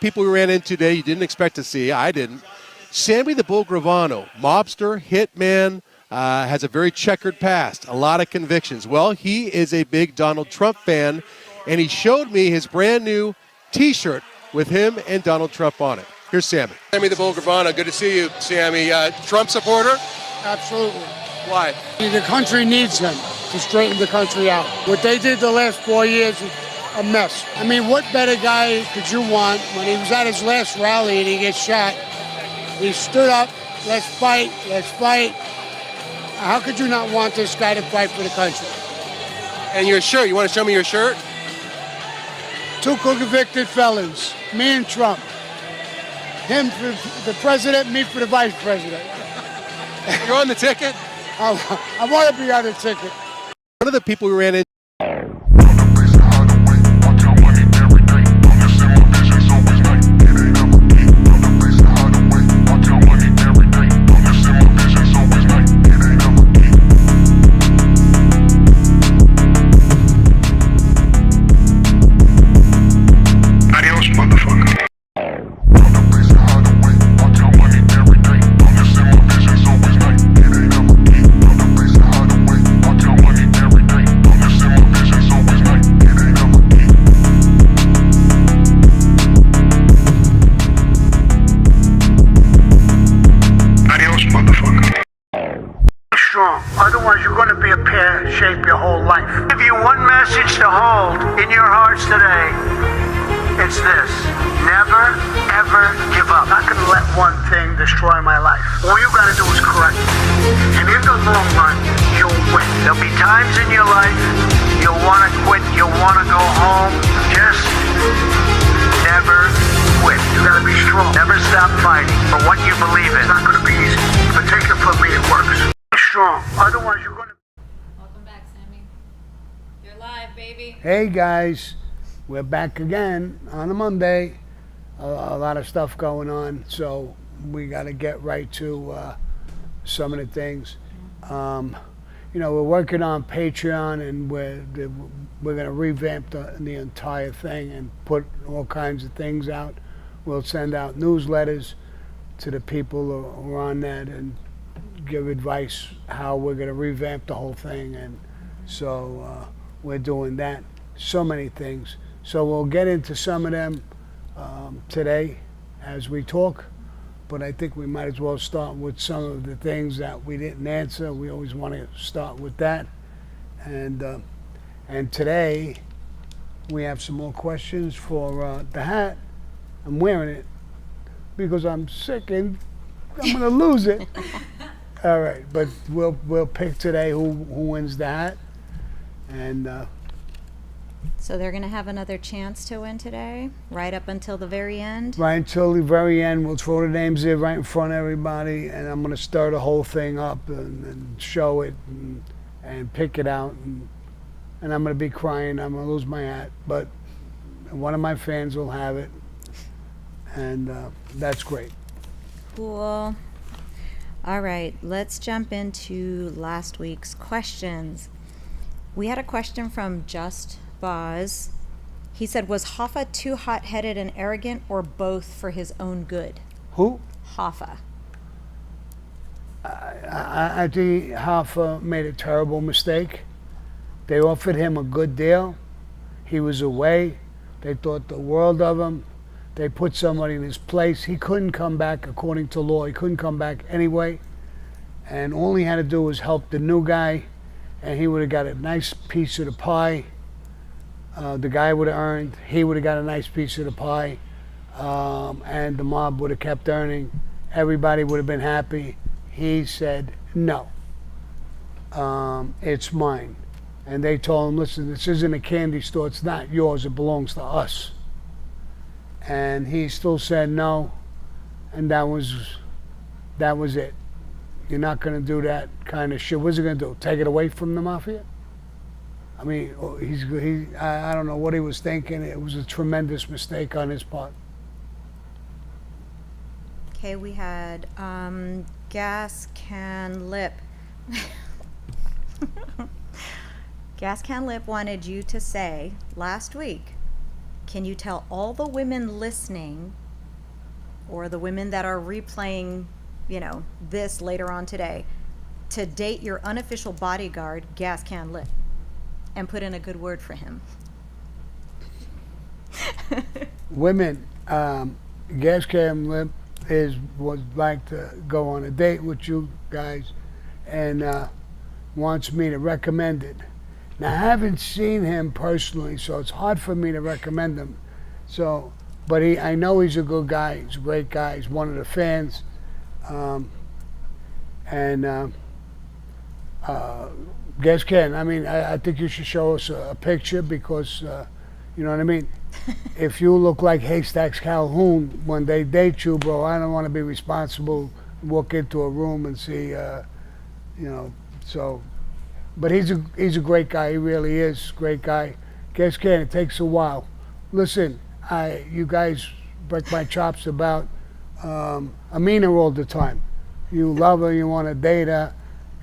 people we ran into today you didn't expect to see. I didn't. Sammy the Bull Gravano, mobster, hitman, has a very checkered past, a lot of convictions. Well, he is a big Donald Trump fan, and he showed me his brand new T-shirt with him and Donald Trump on it. Here's Sammy. Sammy the Bull Gravano, good to see you, Sammy. Trump supporter? Absolutely. Why? The country needs him to straighten the country out. What they did the last 4 years is a mess. I mean, what better guy could you want when he was at his last rally and he gets shot? He stood up, let's fight, let's fight. How could you not want this guy to fight for the country? And your shirt, you want to show me your shirt? 2 convicted felons, me and Trump. Him for the president, me for the vice president. You're on the ticket? I want to be on the ticket. One of the people we ran into. Otherwise, you're going to be a pear-shaped your whole life. If you one message to hold in your hearts today, it's this. Never, ever give up. I'm not going to let one thing destroy my life. All you got to do is correct it. And in the long run, you'll win. There'll be times in your life you'll want to quit, you'll want to go home. Just never quit. You got to be strong. Never stop fighting for what you believe in. It's not going to be easy. But take it from me, it works. Strong. Otherwise, you're going to... Welcome back, Sammy. You're live, baby. Hey, guys. We're back again on a Monday. A lot of stuff going on, so we got to get right to some of the things. You know, we're working on Patreon, and we're going to revamp the entire thing and put all kinds of things out. We'll send out newsletters to the people who are on that and give advice how we're going to revamp the whole thing, and so we're doing that. So many things. So we'll get into some of them today as we talk, but I think we might as well start with some of the things that we didn't answer. We always want to start with that, and today we have some more questions for the hat. I'm wearing it because I'm sick and I'm going to lose it. All right, but we'll pick today who wins the hat, and So they're going to have another chance to win today, right up until the very end? Right until the very end. We'll throw the names there right in front of everybody, and I'm going to stir the whole thing up and show it and pick it out, and I'm going to be crying. I'm going to lose my hat, but one of my fans will have it, and that's great. Cool. All right, let's jump into last week's questions. We had a question from Just Boz. He said, was Hoffa too hot-headed and arrogant, or both for his own good? Who? Hoffa. I think Hoffa made a terrible mistake. They offered him a good deal. He was away. They thought the world of him. They put somebody in his place. He couldn't come back according to law. He couldn't come back anyway. And all he had to do was help the new guy, and he would have got a nice piece of the pie. The guy would have earned. He would have got a nice piece of the pie. And the mob would have kept earning. Everybody would have been happy. He said, no, it's mine. And they told him, listen, this isn't a candy store. It's not yours. It belongs to us. And he still said no, and that was it. You're not going to do that kind of shit. What's he going to do? Take it away from the mafia? I mean, I don't know what he was thinking. It was a tremendous mistake on his part. Okay, we had Gas Can Lip. Gas Can Lip wanted you to say last week, can you tell all the women listening, or the women that are replaying, this later on today, to date your unofficial bodyguard, Gas Can Lip, and put in a good word for him? Women, Gas Can Lip would like to go on a date with you guys and wants me to recommend it. Now, I haven't seen him personally, so it's hard for me to recommend him. So, but I know he's a good guy. He's a great guy. He's one of the fans. Gas Can, I think you should show us a picture because, you know what I mean? If you look like Haystacks Calhoun when they date you, bro, I don't want to be responsible, walk into a room and see, so. But he's a great guy. He really is a great guy. Gas Can, it takes a while. Listen, you guys break my chops about Amina all the time. You love her, you want to date her.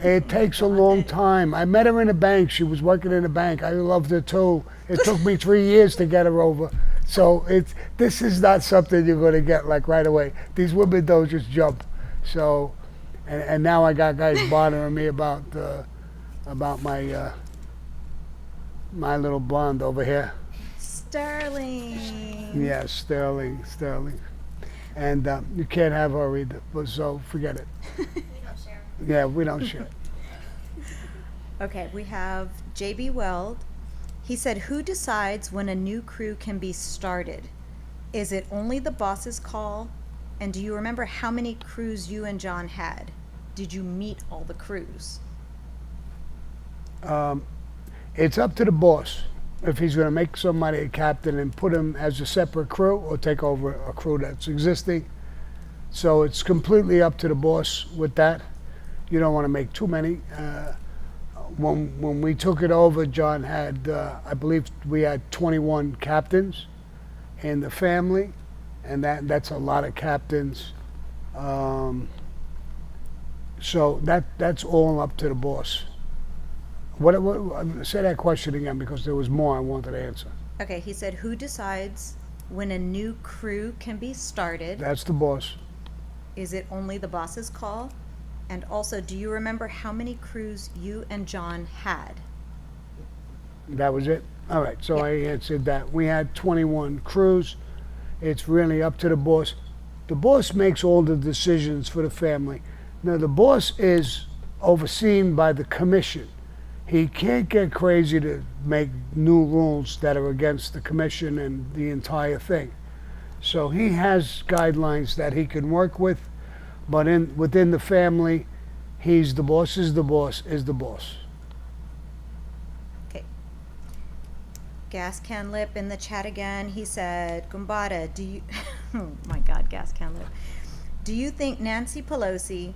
It takes a long time. I met her in a bank. She was working in a bank. I loved her too. It took me 3 years to get her over. So this is not something you're going to get like right away. These women don't just jump. So, and now I got guys bothering me about my my little blonde over here. Sterling. Yeah, Sterling. And you can't have her either. So forget it. Yeah, we don't share. Okay, we have JB Weld. He said, who decides when a new crew can be started? Is it only the boss's call? And do you remember how many crews you and John had? Did you meet all the crews? It's up to the boss if he's going to make somebody a captain and put him as a separate crew or take over a crew that's existing. So it's completely up to the boss with that. You don't want to make too many. When we took it over, John had, I believe we had 21 captains in the family, and that's a lot of captains. So that's all up to the boss. What, say that question again because there was more I wanted to answer. Okay, he said, who decides when a new crew can be started? That's the boss. Is it only the boss's call? And also, do you remember how many crews you and John had? That was it? All right, so Yeah. I answered that. We had 21 crews. It's really up to the boss. The boss makes all the decisions for the family. Now, the boss is overseen by the commission. He can't get crazy to make new rules that are against the commission and the entire thing. So he has guidelines that he can work with. But within the family, he's the boss is the boss is the boss. Okay. Gas Can Lip in the chat again. He said, Gumbada, do you... oh my God, Gas Can Lip. Do you think Nancy Pelosi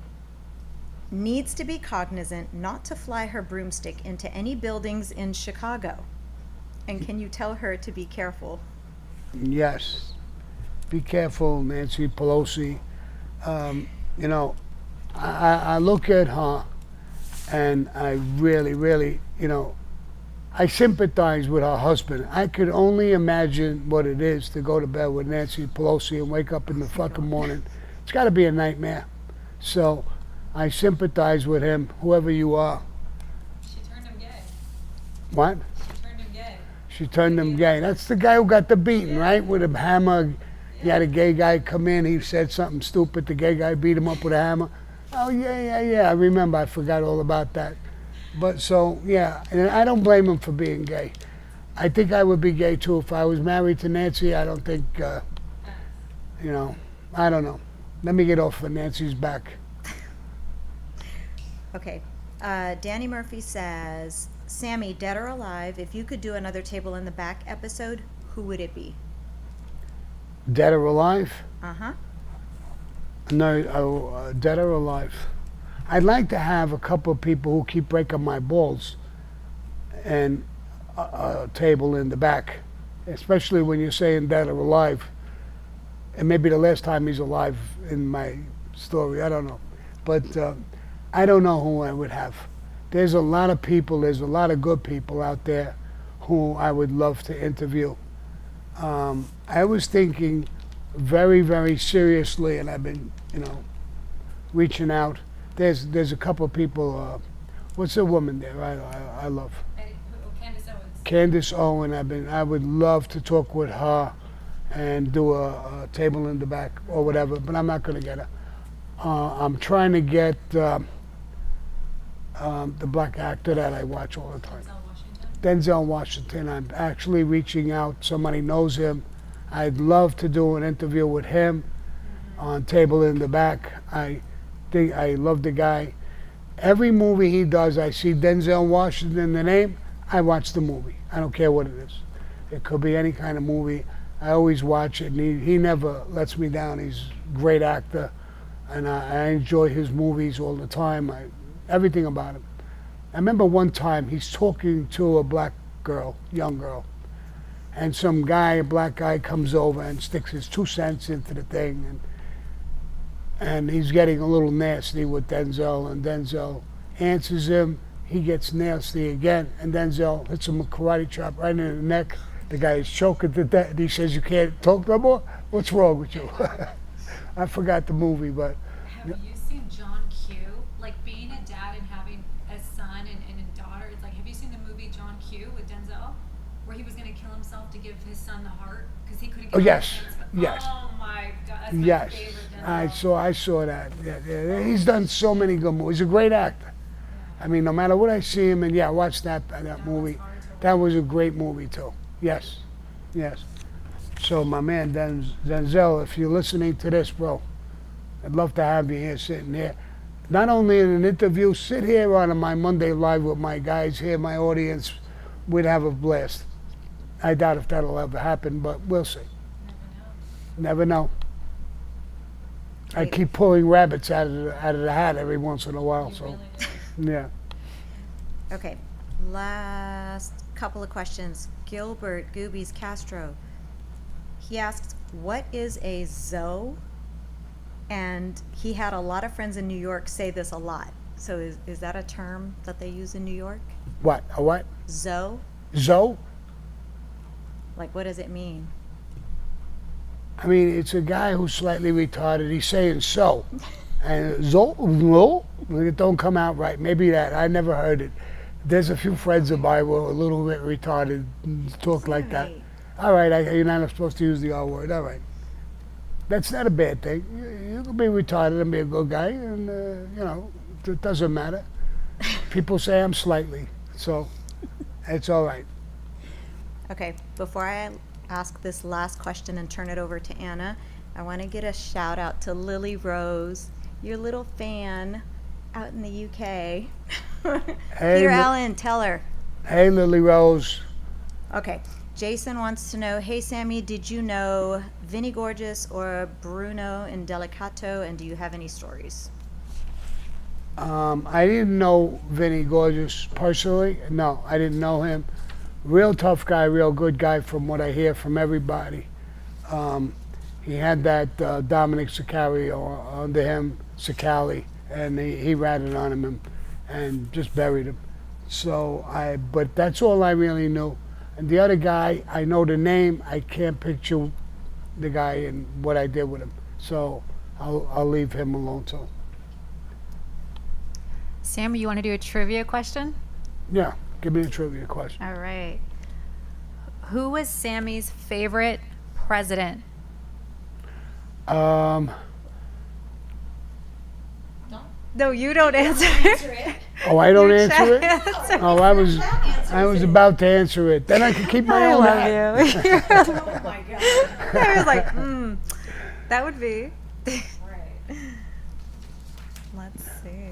needs to be cognizant not to fly her broomstick into any buildings in Chicago? And can you tell her to be careful? Yes. Be careful, Nancy Pelosi. I look at her and I really, I sympathize with her husband. I could only imagine what it is to go to bed with Nancy Pelosi and wake up in the fucking morning. It's got to be a nightmare. So I sympathize with him, whoever you are. She turned him gay. What? She turned him gay. She turned him gay. That's the guy who got the beating, right? With a hammer. He had a gay guy come in. He said something stupid. The gay guy beat him up with a hammer. Oh, yeah. I remember. I forgot all about that. But so, yeah. And I don't blame him for being gay. I think I would be gay, too. If I was married to Nancy, I don't think, I don't know. Let me get off of Nancy's back. Okay. Danny Murphy says, Sammy, dead or alive, if you could do another Table in the Back episode, who would it be? Dead or alive? Uh-huh. No, dead or alive. I'd like to have a couple of people who keep breaking my balls and a table in the back, especially when you're saying dead or alive. And maybe the last time he's alive in my story, I don't know. But I don't know who I would have. There's a lot of people, there's a lot of good people out there who I would love to interview. I was thinking very, very seriously, and I've been, reaching out. There's a couple of people. What's the woman there? I love Candace Owens. Candace Owen. I would love to talk with her and do a table in the back or whatever, but I'm not going to get her. I'm trying to get the black actor that I watch all the time. Denzel Washington. I'm actually reaching out. Somebody knows him. I'd love to do an interview with him on Table in the Back. I think I love the guy. Every movie he does, I see Denzel Washington, the name, I watch the movie. I don't care what it is. It could be any kind of movie. I always watch it, and he never lets me down. He's a great actor, and I enjoy his movies all the time. Everything about him. I remember one time he's talking to a black girl, young girl, and some guy, a black guy, comes over and sticks his 2 cents into the thing, and he's getting a little nasty with Denzel, and Denzel answers him. He gets nasty again, and Denzel hits him a karate chop right in the neck. The guy is choking to death. He says, "You can't talk no more? What's wrong with you?" I forgot the movie, but... Have you seen John Q? Like being a dad and having a son and a daughter, it's like, have you seen the movie John Q with Denzel? Where he was going to kill himself to give his son the heart because he couldn't get yes, his kids. yes. Oh my God, that's my Yes, favorite Denzel. I saw that. Yeah. He's done so many good movies. He's a great actor. I mean, no matter what I see him in, watch that movie. That was a great movie too. Yes. So my man Denzel, if you're listening to this, bro, I'd love to have you here, sitting here. Not only in an interview, sit here on my Monday Live with my guys here, my audience. We'd have a blast. I doubt if that'll ever happen, but we'll see. Never know. I keep pulling rabbits out of the hat every once in a while. So, yeah. Okay, last couple of questions. Gilbert Goobies Castro. He asks, what is a ZO? And he had a lot of friends in New York say this a lot. So is that a term that they use in New York? What? A what? ZO? Zo? Like, what does it mean? I mean, it's a guy who's slightly retarded. He's saying so. And zo, no, it don't come out right. Maybe that. I never heard it. There's a few friends of mine who are a little bit retarded, talk like that. All right, you're not supposed to use the R word. All right. That's not a bad thing. You can be retarded and be a good guy, and, it doesn't matter. People say I'm slightly, so it's all right. Okay, before I ask this last question and turn it over to Anna, I want to get a shout out to Lily Rose, your little fan out in the UK. Hey, Peter Allen, tell her. Hey, Lily Rose. Okay, Jason wants to know, hey Sammy, did you know Vinny Gorgeous or Bruno in Delicato, and do you have any stories? I didn't know Vinny Gorgeous personally. No, I didn't know him. Real tough guy, real good guy from what I hear from everybody. He had that Dominic Sicario under him, Sicali, and he ratted on him and just buried him. But that's all I really knew. And the other guy, I know the name, I can't picture the guy and what I did with him. So I'll leave him alone too. Sammy, you want to do a trivia question? Yeah, give me a trivia question. All right. Who was Sammy's favorite president? No, you don't answer it. Oh, I don't answer it? Answer. Oh, I was about to answer it. Then I could keep my I own love hat. you. Oh my God. I was like, that would be. Right. Let's see.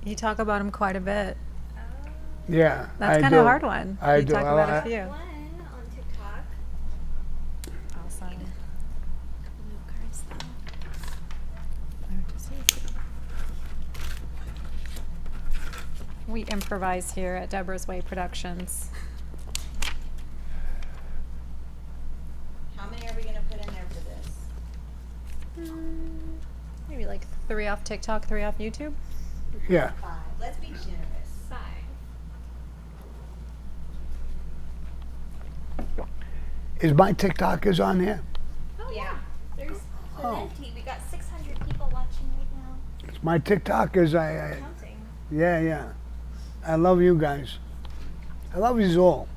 You talk about him quite a bit. Yeah, That's I kind do. of a hard one. I you do. talk about a few. One on TikTok. Awesome. No cards though. We improvise here at Deborah's Way Productions. How many are we going to put in there for this? Maybe like 3 off TikTok, 3 off YouTube. Yeah. 5. Let's be generous. 5. Is my TikTokers on here? Oh yeah. There's Oh. plenty. We got 600 people watching right now. It's my TikTokers. I Counting. yeah. I love you guys. I love you all.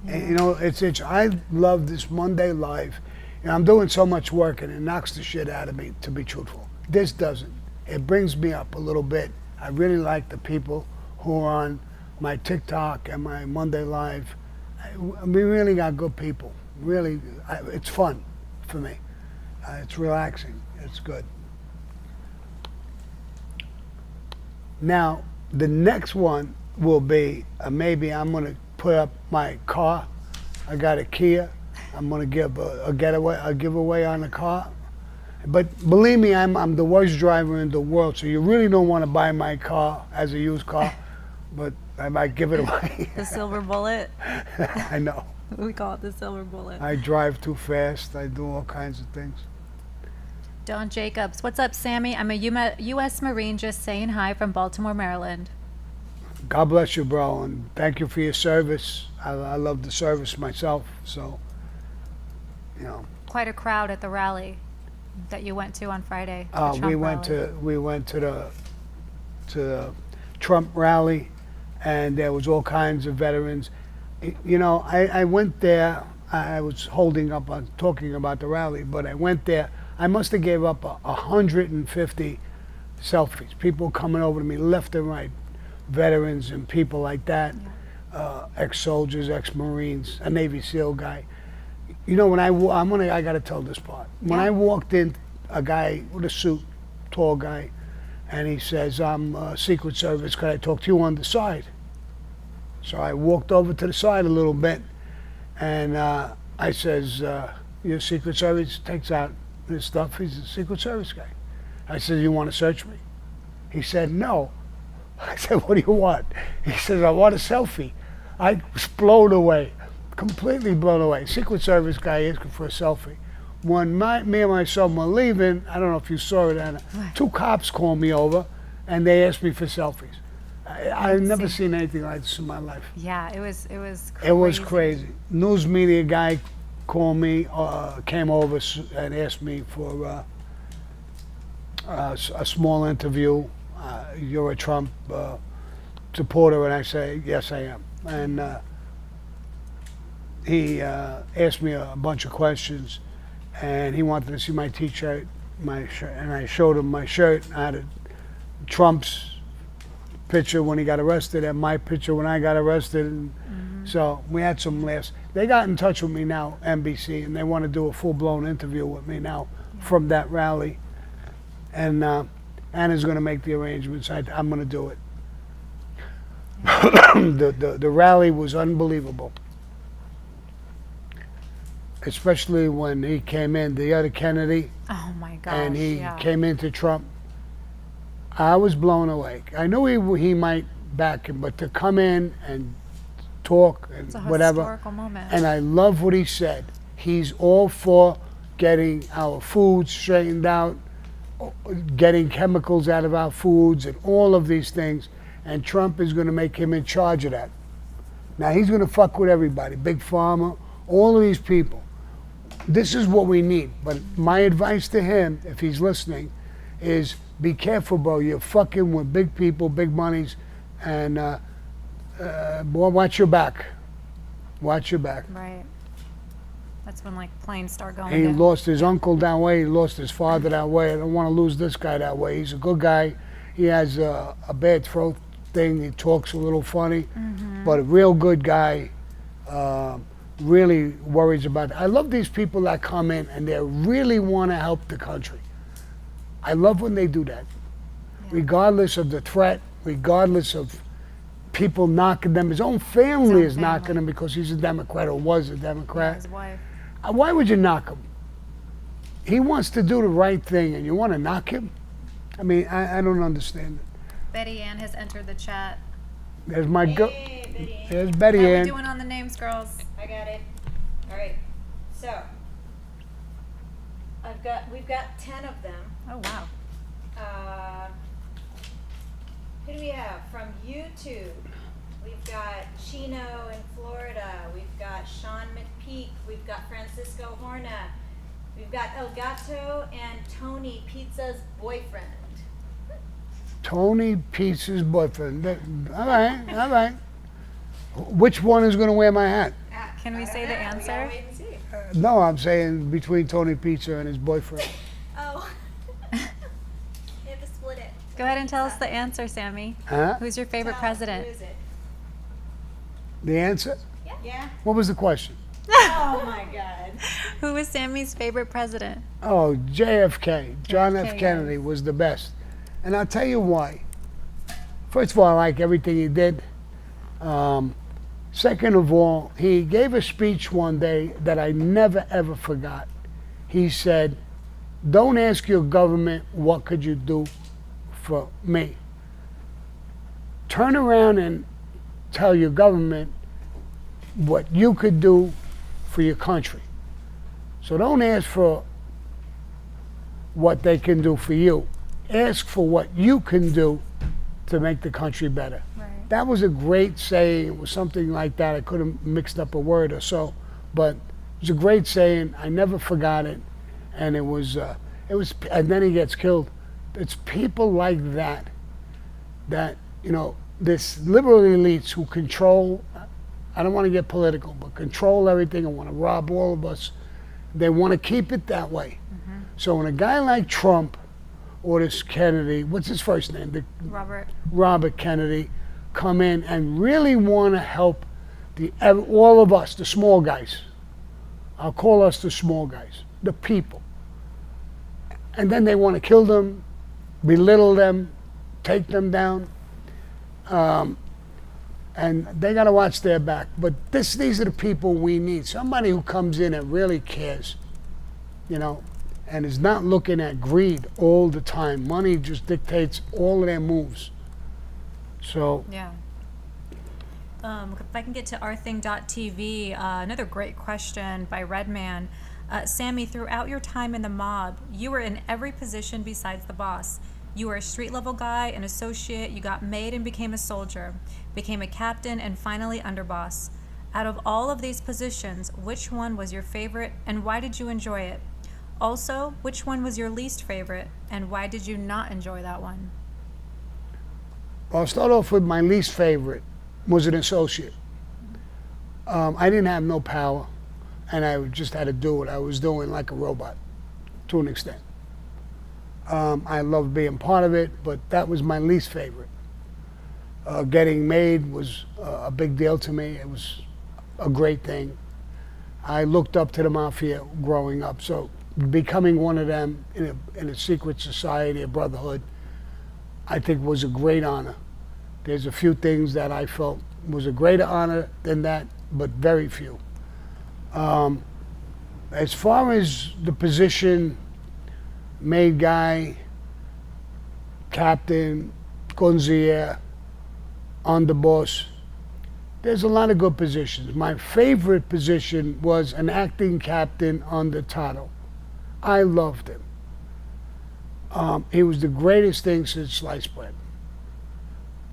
And, you know, it's I love this Monday live. You know, I'm doing so much work and it knocks the shit out of me, to be truthful. This doesn't. It brings me up a little bit. I really like the people who are on my TikTok and my Monday live. We really got good people. Really, it's fun for me. It's relaxing. It's good. Now, the next one will be maybe I'm going to put up my car. I got a Kia. I'm going to give a giveaway on the car. But believe me, I'm the worst driver in the world, so you really don't want to buy my car as a used car. But I might give it away. The silver bullet. I know. We call it the silver bullet. I drive too fast. I do all kinds of things. Don Jacobs. What's up, Sammy? I'm a U.S. Marine just saying hi from Baltimore, Maryland. God bless you, bro, and thank you for your service. I love the service myself, so, you know. Quite a crowd at the rally that you went to on Friday. the Trump We went to the Trump rally, and there was all kinds of veterans. You know, I went there. I was holding up on talking about the rally, but I went there. I must have gave up 150 selfies. People coming over to me left and right, veterans and people like that, ex-soldiers, ex-Marines, a Navy SEAL guy. You know, when I got to tell this part. When I walked in, a guy with a suit, tall guy, and he says, "I'm Secret Service. Could I talk to you on the side?" So I walked over to the side a little bit, and I says, "You're Secret Service?" Takes out his stuff. He's a Secret Service guy. I said, "You want to search me?" He said, "No." I said, "What do you want?" He says, "I want a selfie." I was blown away, completely blown away. Secret Service guy asking for a selfie. When me and my son were leaving, I don't know if you saw it, Anna, 2 cops called me over, and they asked me for selfies. I've never seen anything like this in my life. Yeah, it was crazy. It was crazy. News media guy called me, came over and asked me for a small interview. You're a Trump supporter, and I say, yes, I am. And he asked me a bunch of questions, and he wanted to see my T-shirt, my shirt, and I showed him my shirt. I had Trump's picture when he got arrested and my picture when I got arrested. And so we had some laughs. They got in touch with me now, NBC, and they want to do a full-blown interview with me now from that rally. And Anna's going to make the arrangements. I'm going to do it. The rally was unbelievable. Especially when he came in, the other Kennedy, Oh my gosh. and he yeah. came into Trump. I was blown away. I knew he might back him, but to come in and talk and It's a whatever, historical moment. and I love what he said. He's all for getting our food straightened out, getting chemicals out of our foods, and all of these things. And Trump is going to make him in charge of that. Now he's going to fuck with everybody, Big Pharma, all of these people. This is what we need. But my advice to him, if he's listening, is be careful, bro. You're fucking with big people, big monies, and boy, watch your back. Watch your back. Right. That's when like planes start going He down. lost his uncle that way. He lost his father that way. I don't want to lose this guy that way. He's a good guy. He has a bad throat thing. He talks a little funny, but a real good guy. Really worries about it. I love these people that come in and they really want to help the country. I love when they do that, regardless of the threat, regardless of people knocking them. His own family is knocking him because he's a Democrat or was a Yeah, Democrat. his wife. Why would you knock him? He wants to do the right thing, and you want to knock him? I mean, I don't understand it. Betty Ann has entered the chat. There's my girl. Hey, Betty. There's Betty How we Ann. doing on the names, girls? I got it. All right. So we've got 10 of them. Oh wow. Who do we have from YouTube? We've got Chino in Florida. We've got Sean McPeak. We've got Francisco Horna. We've got El Gato and Tony Pizza's boyfriend. Tony Pizza's boyfriend. All right. Which one is going to wear my hat? Can we say the We gotta answer? wait and see. No, I'm saying between Tony Pizza and his boyfriend. Oh. You have to split it. Go ahead and tell us the answer, Sammy. Huh? Who's your favorite president? Who is it? The answer? Yeah. What was the question? Oh my God. Who was Sammy's favorite president? Oh, JFK. John F. JFK, Kennedy was the best. And I'll tell you why. First of all, I like everything he did. Second of all, he gave a speech one day that I never ever forgot. He said, "Don't ask your government what could you do for me. Turn around and tell your government what you could do for your country. So don't ask for what they can do for you. Ask for what you can do to make the country better." Right. That was a great saying. It was something like that. I could have mixed up a word or so, but it was a great saying. I never forgot it, and it was. And then he gets killed. It's people like that, this liberal elites who control. I don't want to get political, but control everything and want to rob all of us. They want to keep it that way. Mm-hmm. So when a guy like Trump or this Kennedy, what's his first name? Robert Kennedy, come in and really want to help all of us, the small guys. I'll call us the small guys, the people. And then they want to kill them, belittle them, take them down. And they got to watch their back. But these are the people we need. Somebody who comes in and really cares, and is not looking at greed all the time. Money just dictates all of their moves. So, Yeah. If I can get to ourthing.tv, another great question by Redman. Sammy, throughout your time in the mob, you were in every position besides the boss. You were a street level guy, an associate, you got made and became a soldier, became a captain, and finally underboss. Out of all of these positions, which one was your favorite and why did you enjoy it? Also, which one was your least favorite and why did you not enjoy that one? I'll start off with my least favorite was an associate. I didn't have no power, and I just had to do what I was doing like a robot, to an extent. I loved being part of it, but that was my least favorite. Getting made was a big deal to me. It was a great thing. I looked up to the mafia growing up, so becoming one of them in a secret society, a brotherhood, I think was a great honor. There's a few things that I felt was a greater honor than that, but very few. As far as the position, made guy, captain, gunzier, underboss, there's a lot of good positions. My favorite position was an acting captain under Tato. I loved him. He was the greatest thing since sliced bread,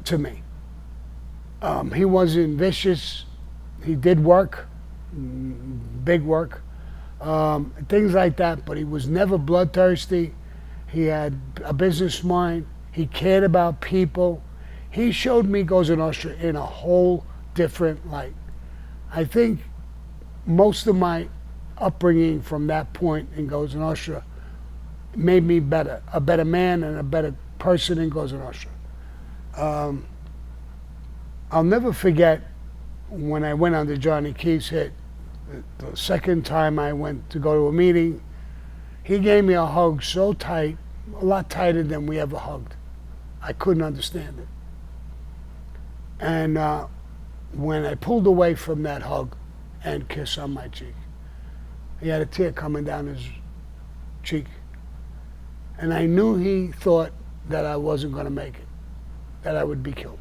to me. He wasn't vicious. He did work, big work, things like that, but he was never bloodthirsty. He had a business mind. He cared about people. He showed me Cosa Nostra in a whole different light. I think most of my upbringing from that point in Cosa Nostra made me better, a better man and a better person in Cosa Nostra. I'll never forget when I went under Johnny Key's hit, the second time I went to go to a meeting, he gave me a hug so tight, a lot tighter than we ever hugged. I couldn't understand it. And when I pulled away from that hug and kiss on my cheek, he had a tear coming down his cheek. And I knew he thought that I wasn't going to make it, that I would be killed.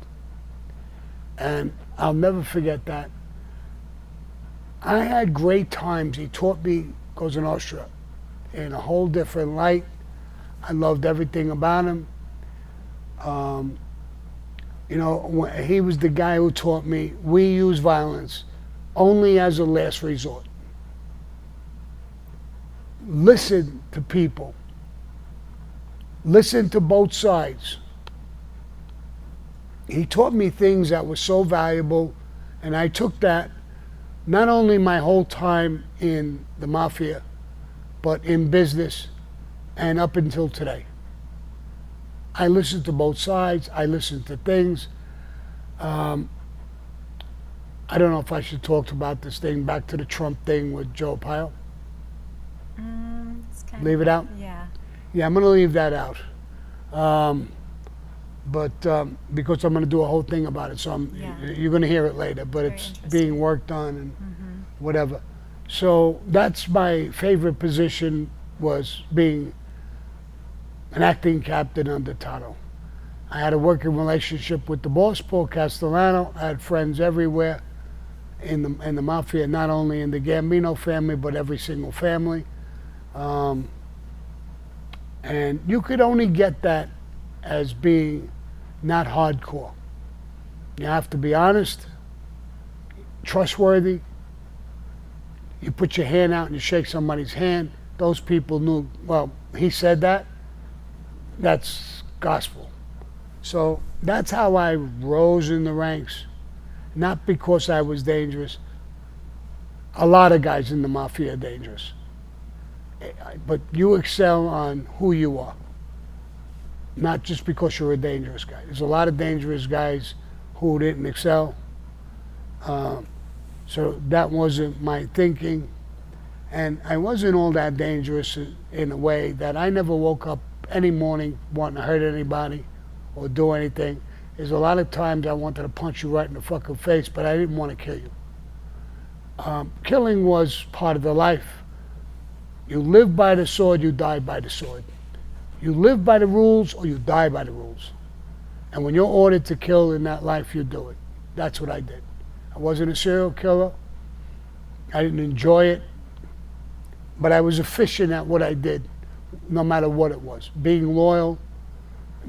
And I'll never forget that. I had great times. He taught me Cosa Nostra in a whole different light. I loved everything about him. You know, he was the guy who taught me we use violence only as a last resort. Listen to people. Listen to both sides. He taught me things that were so valuable, and I took that not only my whole time in the mafia, but in business and up until today. I listened to both sides. I listened to things. I don't know if I should talk about this thing, back to the Trump thing with Joe Pyle. It's kind Leave it out? Yeah. Yeah, I'm going to leave that out. Because I'm going to do a whole thing about it. So you're going to hear it later, but Very it's interesting. being worked on and whatever. So that's my favorite position, was being an acting captain under Tato. I had a working relationship with the boss, Paul Castellano. I had friends everywhere in the mafia, not only in the Gambino family, but every single family. And you could only get that as being not hardcore. You have to be honest, trustworthy. You put your hand out and you shake somebody's hand. Those people knew, well, he said that. That's gospel. So that's how I rose in the ranks. Not because I was dangerous. A lot of guys in the mafia are dangerous. But you excel on who you are. Not just because you're a dangerous guy. There's a lot of dangerous guys who didn't excel. So that wasn't my thinking. And I wasn't all that dangerous in a way that I never woke up any morning wanting to hurt anybody or do anything. There's a lot of times I wanted to punch you right in the fucking face, but I didn't want to kill you. Killing was part of the life. You live by the sword, you die by the sword. You live by the rules or you die by the rules. And when you're ordered to kill in that life, you do it. That's what I did. I wasn't a serial killer. I didn't enjoy it. But I was efficient at what I did, no matter what it was. Being loyal,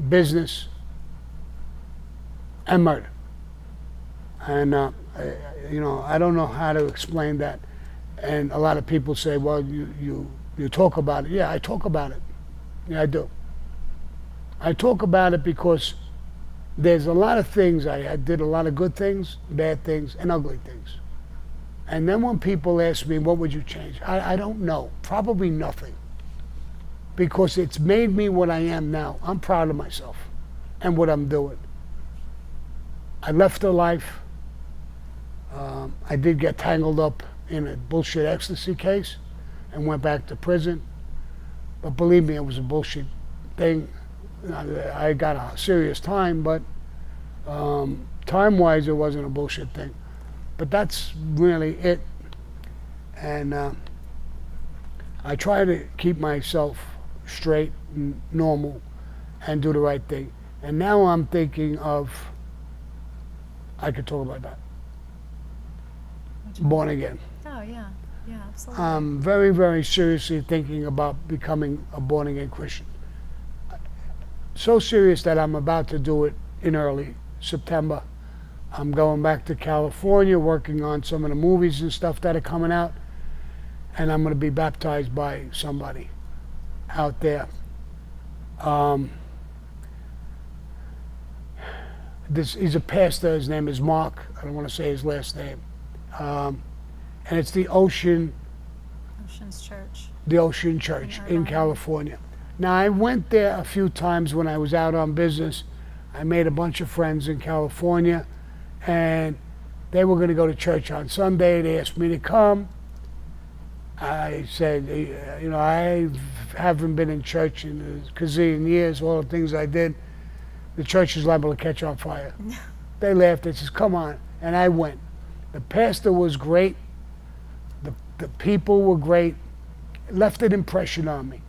business, and murder. And, I don't know how to explain that. And a lot of people say, well, you talk about it. Yeah, I talk about it. Yeah, I do. I talk about it because there's a lot of things. I did a lot of good things, bad things, and ugly things. And then when people ask me, what would you change? I don't know. Probably nothing. Because it's made me what I am now. I'm proud of myself and what I'm doing. I left the life. I did get tangled up in a bullshit ecstasy case and went back to prison. But believe me, it was a bullshit thing. I got a serious time, but time-wise, it wasn't a bullshit thing. But that's really it. And I try to keep myself straight and normal and do the right thing. And now I'm thinking of, I could talk about that. Born again. Oh, yeah. Yeah, absolutely. I'm very, very seriously thinking about becoming a born again Christian. So serious that I'm about to do it in early September. I'm going back to California, working on some of the movies and stuff that are coming out, and I'm going to be baptized by somebody out there. He's a pastor. His name is Mark. I don't want to say his last name. And it's the Ocean's Church. The Ocean Church in California. Now, I went there a few times when I was out on business. I made a bunch of friends in California, and they were going to go to church on Sunday. They asked me to come. I said, I haven't been in church in a gazillion years, all the things I did. The church is liable to catch on fire. They laughed. They said, come on. And I went. The pastor was great. The people were great. It left an impression on me.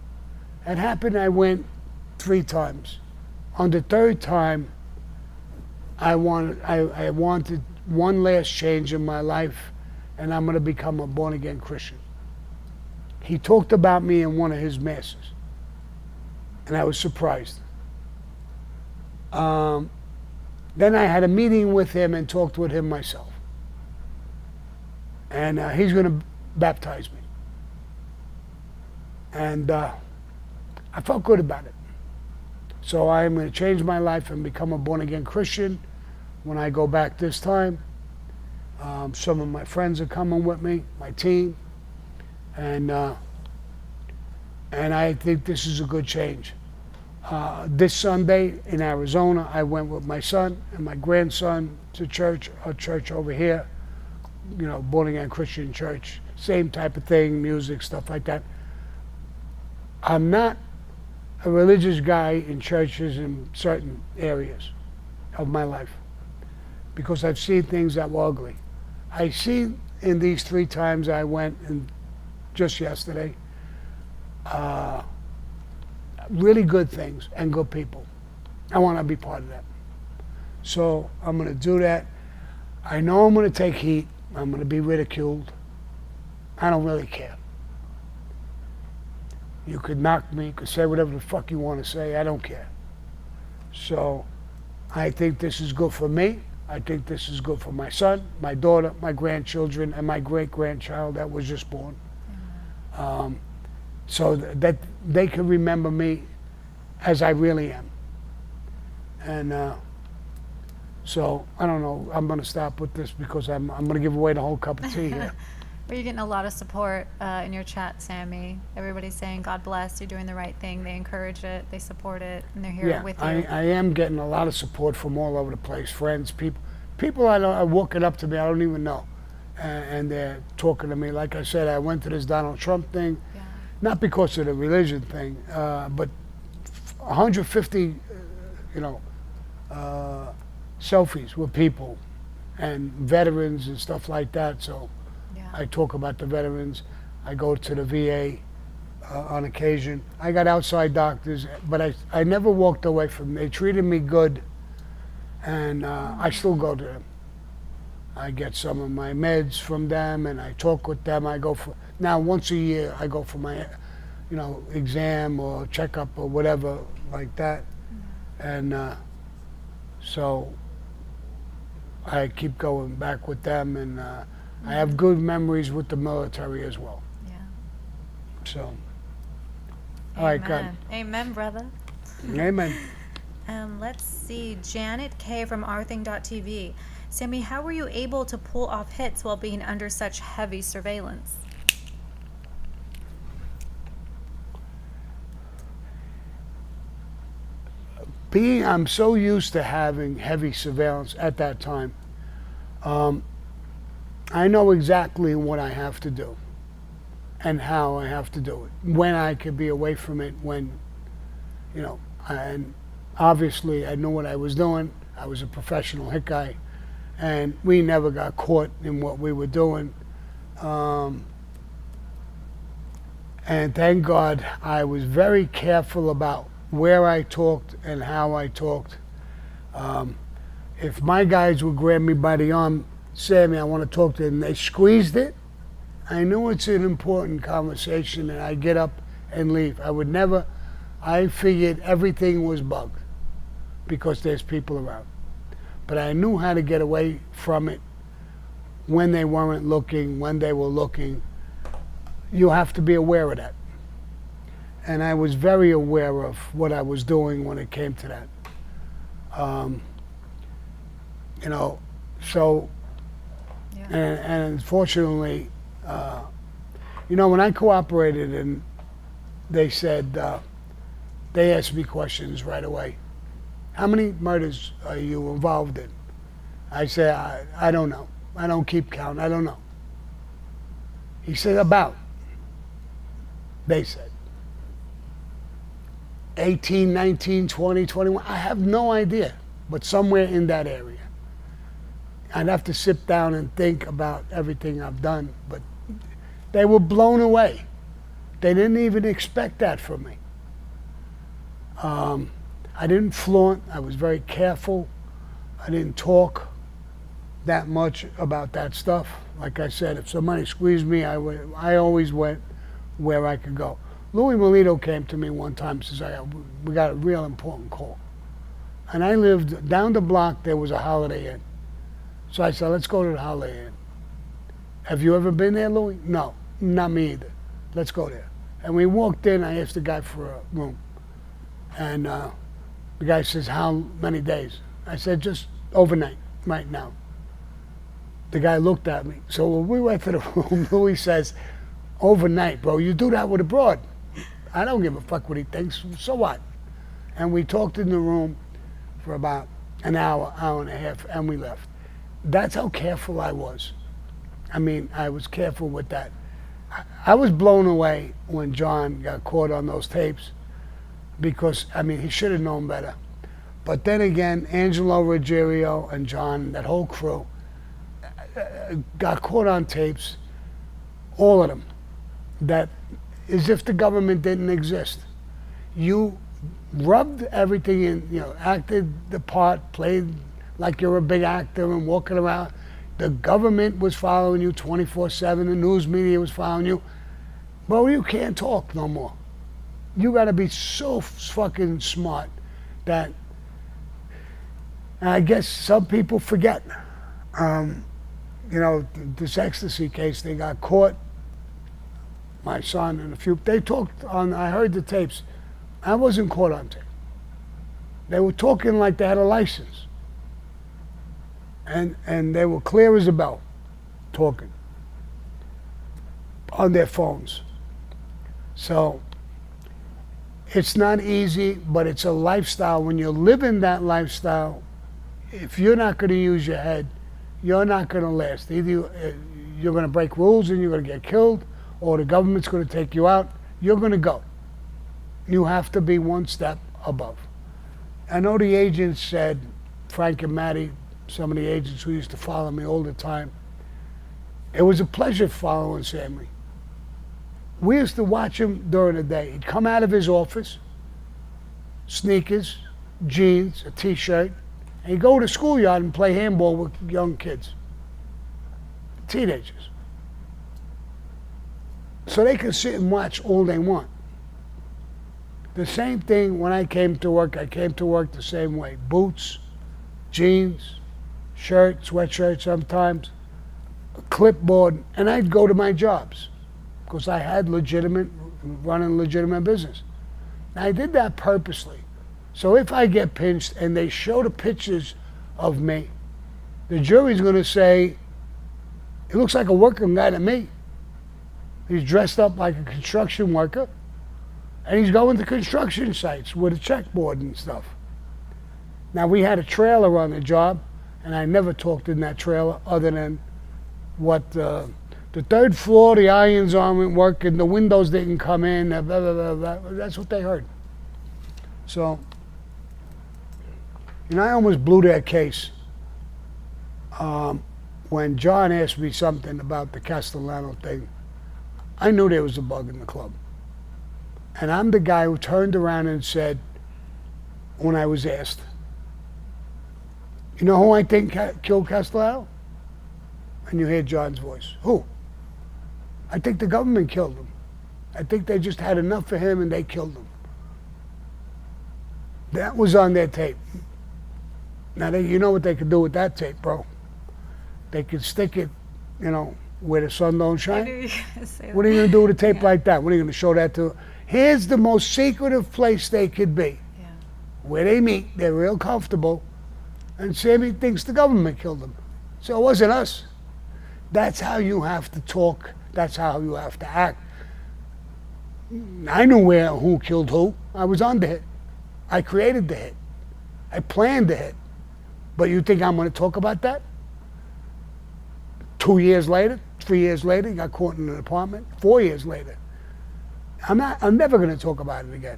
It happened, I went 3 times. On the 3rd time, I wanted one last change in my life, and I'm going to become a born-again Christian. He talked about me in one of his masses, and I was surprised. Then I had a meeting with him and talked with him myself. And he's going to baptize me. And I felt good about it. So I'm going to change my life and become a born-again Christian when I go back this time. Some of my friends are coming with me, my team. And I think this is a good change. This Sunday in Arizona, I went with my son and my grandson to church, a church over here, you know, born-again Christian church, same type of thing, music, stuff like that. I'm not a religious guy in churches in certain areas of my life because I've seen things that were ugly. I see in these 3 times I went, and just yesterday, really good things and good people. I want to be part of that. So I'm going to do that. I know I'm going to take heat. I'm going to be ridiculed. I don't really care. You could knock me, you could say whatever the fuck you want to say. I don't care. So I think this is good for me. I think this is good for my son, my daughter, my grandchildren, and my great-grandchild that was just born. So that they can remember me as I really am. And so, I don't know, I'm going to stop with this because I'm going to give away the whole cup of tea here. Well, you're getting a lot of support in your chat, Sammy. Everybody's saying, God bless, you're doing the right thing. They encourage it, they support it, and they're here with you. I am getting a lot of support from all over the place, friends, people are walking up to me I don't even know. And they're talking to me. Like I said, I went to this Donald Trump thing, not because of the religion thing, but 150, selfies with people and veterans and stuff like that. So I talk about the veterans. I go to the VA on occasion. I got outside doctors, but I never walked away from them. They treated me good, and I still go to them. I get some of my meds from them, and I talk with them. I go for, now once a year, I go for my, exam or checkup or whatever like that. And so I keep going back with them, and I have good memories with the military as well. Yeah. So, all right, God. Amen, brother. Amen. Let's see, Janet K from rthing.tv. Sammy, how were you able to pull off hits while being under such heavy surveillance? I'm so used to having heavy surveillance at that time. I know exactly what I have to do and how I have to do it, when I could be away from it, when, and obviously I knew what I was doing. I was a professional hit guy, and we never got caught in what we were doing. And thank God I was very careful about where I talked and how I talked. If my guys would grab me by the arm, Sammy, I want to talk to you, and they squeezed it, I knew it's an important conversation, and I get up and leave. I figured everything was bugged because there's people around. But I knew how to get away from it when they weren't looking, when they were looking. You have to be aware of that. And I was very aware of what I was doing when it came to that. So, and unfortunately, when I cooperated and they said, they asked me questions right away. How many murders are you involved in? I said, I don't know. I don't keep count. I don't know. He said, about. They said. 18, 19, 20, 21. I have no idea, but somewhere in that area. I'd have to sit down and think about everything I've done, but they were blown away. They didn't even expect that from me. I didn't flaunt. I was very careful. I didn't talk that much about that stuff. Like I said, if somebody squeezed me, I always went where I could go. Louie Milito came to me one time and says, we got a real important call. And I lived down the block, there was a Holiday Inn. So I said, let's go to the Holiday Inn. Have you ever been there, Louie? No, not me either. Let's go there. And we walked in, I asked the guy for a room. And the guy says, how many days? I said, just overnight, right now. The guy looked at me. So when we went to the room, Louie says, overnight, bro, you do that with a broad. I don't give a fuck what he thinks, so what? And we talked in the room for about an hour, hour and a half, and we left. That's how careful I was. I mean, I was careful with that. I was blown away when John got caught on those tapes because, I mean, he should have known better. But then again, Angelo Ruggiero and John, that whole crew, got caught on tapes, all of them, that as if the government didn't exist. You rubbed everything in, you know, acted the part, played like you're a big actor and walking around. The government was following you 24/7, the news media was following you. Bro, you can't talk no more. You gotta be so fucking smart that, and I guess some people forget. You know, this ecstasy case, they got caught. My son and a few, they talked on, I heard the tapes. I wasn't caught on tape. They were talking like they had a license. And they were clear as a bell, talking on their phones. So it's not easy, but it's a lifestyle. When you're living that lifestyle, if you're not going to use your head, you're not going to last. Either you're going to break rules and you're going to get killed, or the government's going to take you out. You're going to go. You have to be one step above. I know the agents said, Frank and Maddie, some of the agents who used to follow me all the time, it was a pleasure following Sammy. We used to watch him during the day. He'd come out of his office, sneakers, jeans, a t-shirt, and he'd go to the schoolyard and play handball with young kids, teenagers. So they can sit and watch all they want. The same thing when I came to work the same way. Boots, jeans, shirt, sweatshirt sometimes, a clipboard, and I'd go to my jobs because I had running legitimate business. And I did that purposely. So if I get pinched and they show the pictures of me, the jury's going to say, he looks like a working guy to me. He's dressed up like a construction worker, and he's going to construction sites with a checkboard and stuff. Now, we had a trailer on the job, and I never talked in that trailer other than what the third floor, the irons aren't working, the windows didn't come in, blah, blah, blah, blah. That's what they heard. So, you know, I almost blew that case when John asked me something about the Castellano thing. I knew there was a bug in the club. And I'm the guy who turned around and said, when I was asked, you know who I think killed Castellano? And you hear John's voice. Who? I think the government killed him. I think they just had enough of him and they killed him. That was on their tape. Now, you know what they could do with that tape, bro? They could stick it, you know, where the sun don't shine. I knew you were gonna say What are you going to do with a tape like that? What are you going to show that to? Here's the most secretive place they could be. Yeah. Where they meet, they're real comfortable, and Sammy thinks the government killed him. So it wasn't us. That's how you have to talk. That's how you have to act. I knew who killed who. I was on the hit. I created the hit. I planned the hit. But you think I'm going to talk about that? 2 years later, 3 years later, he got caught in an apartment. 4 years later. I'm never going to talk about it again.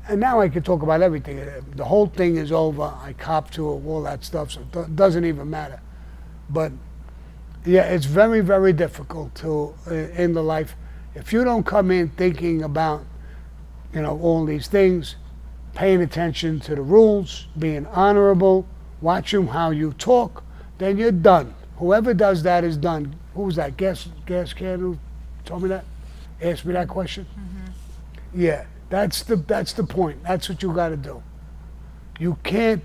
And now I can talk about everything. The whole thing is over. I copped to it, all that stuff, so it doesn't even matter. But yeah, it's very, very difficult to in the life. If you don't come in thinking about, you know, all these things, paying attention to the rules, being honorable, watching how you talk, then you're done. Whoever does that is done. Who was that? Gas can who told me that? Asked me that question? Mm-hmm. Yeah, that's the point. That's what you got to do. You can't,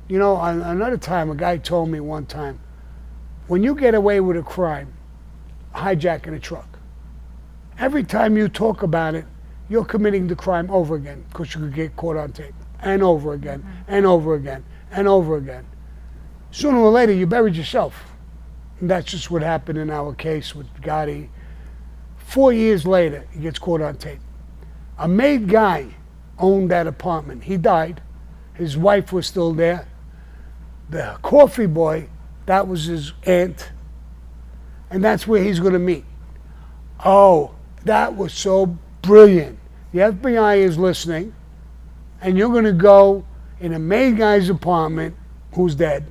another time, a guy told me one time, when you get away with a crime, hijacking a truck, every time you talk about it, you're committing the crime over again because you could get caught on tape. And over again, and over again, and over again. Sooner or later, you buried yourself. And that's just what happened in our case with Gotti. 4 years later, he gets caught on tape. A made guy owned that apartment. He died. His wife was still there. The coffee boy, that was his aunt. And that's where he's going to meet. Oh, that was so brilliant. The FBI is listening, and you're going to go in a made guy's apartment who's dead,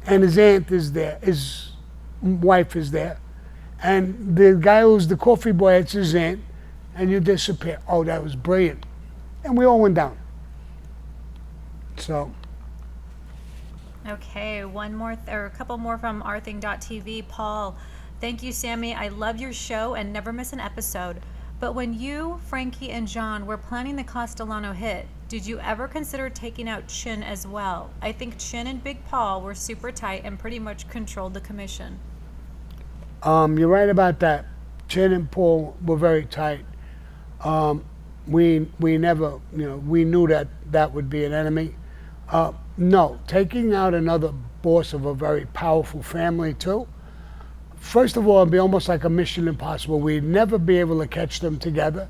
and his aunt is there, his wife is there, and the guy who's the coffee boy, it's his aunt, and you disappear. Oh, that was brilliant. And we all went down. So. Okay, or a couple more from rthing.tv. Paul, thank you, Sammy. I love your show and never miss an episode. But when you, Frankie, and John were planning the Castellano hit, did you ever consider taking out Chin as well? I think Chin and Big Paul were super tight and pretty much controlled the commission. You're right about that. Chin and Paul were very tight. We never, we knew that would be an enemy. No, taking out another boss of a very powerful family too. First of all, it'd be almost like a Mission Impossible. We'd never be able to catch them together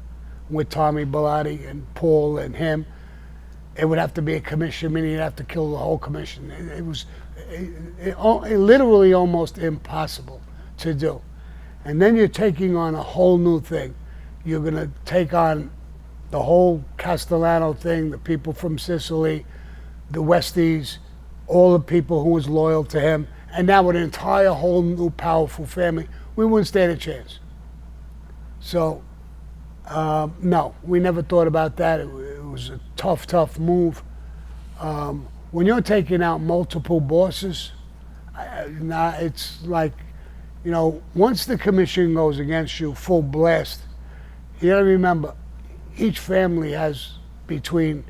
with Tommy Bilotti and Paul and him. It would have to be a commission, meaning you'd have to kill the whole commission. It was literally almost impossible to do. And then you're taking on a whole new thing. You're going to take on the whole Castellano thing, the people from Sicily, the Westies, all the people who was loyal to him, and now with an entire whole new powerful family, we wouldn't stand a chance. So, no, we never thought about that. It was a tough move. When you're taking out multiple bosses, it's like, once the commission goes against you, full blast, you gotta remember, each family has between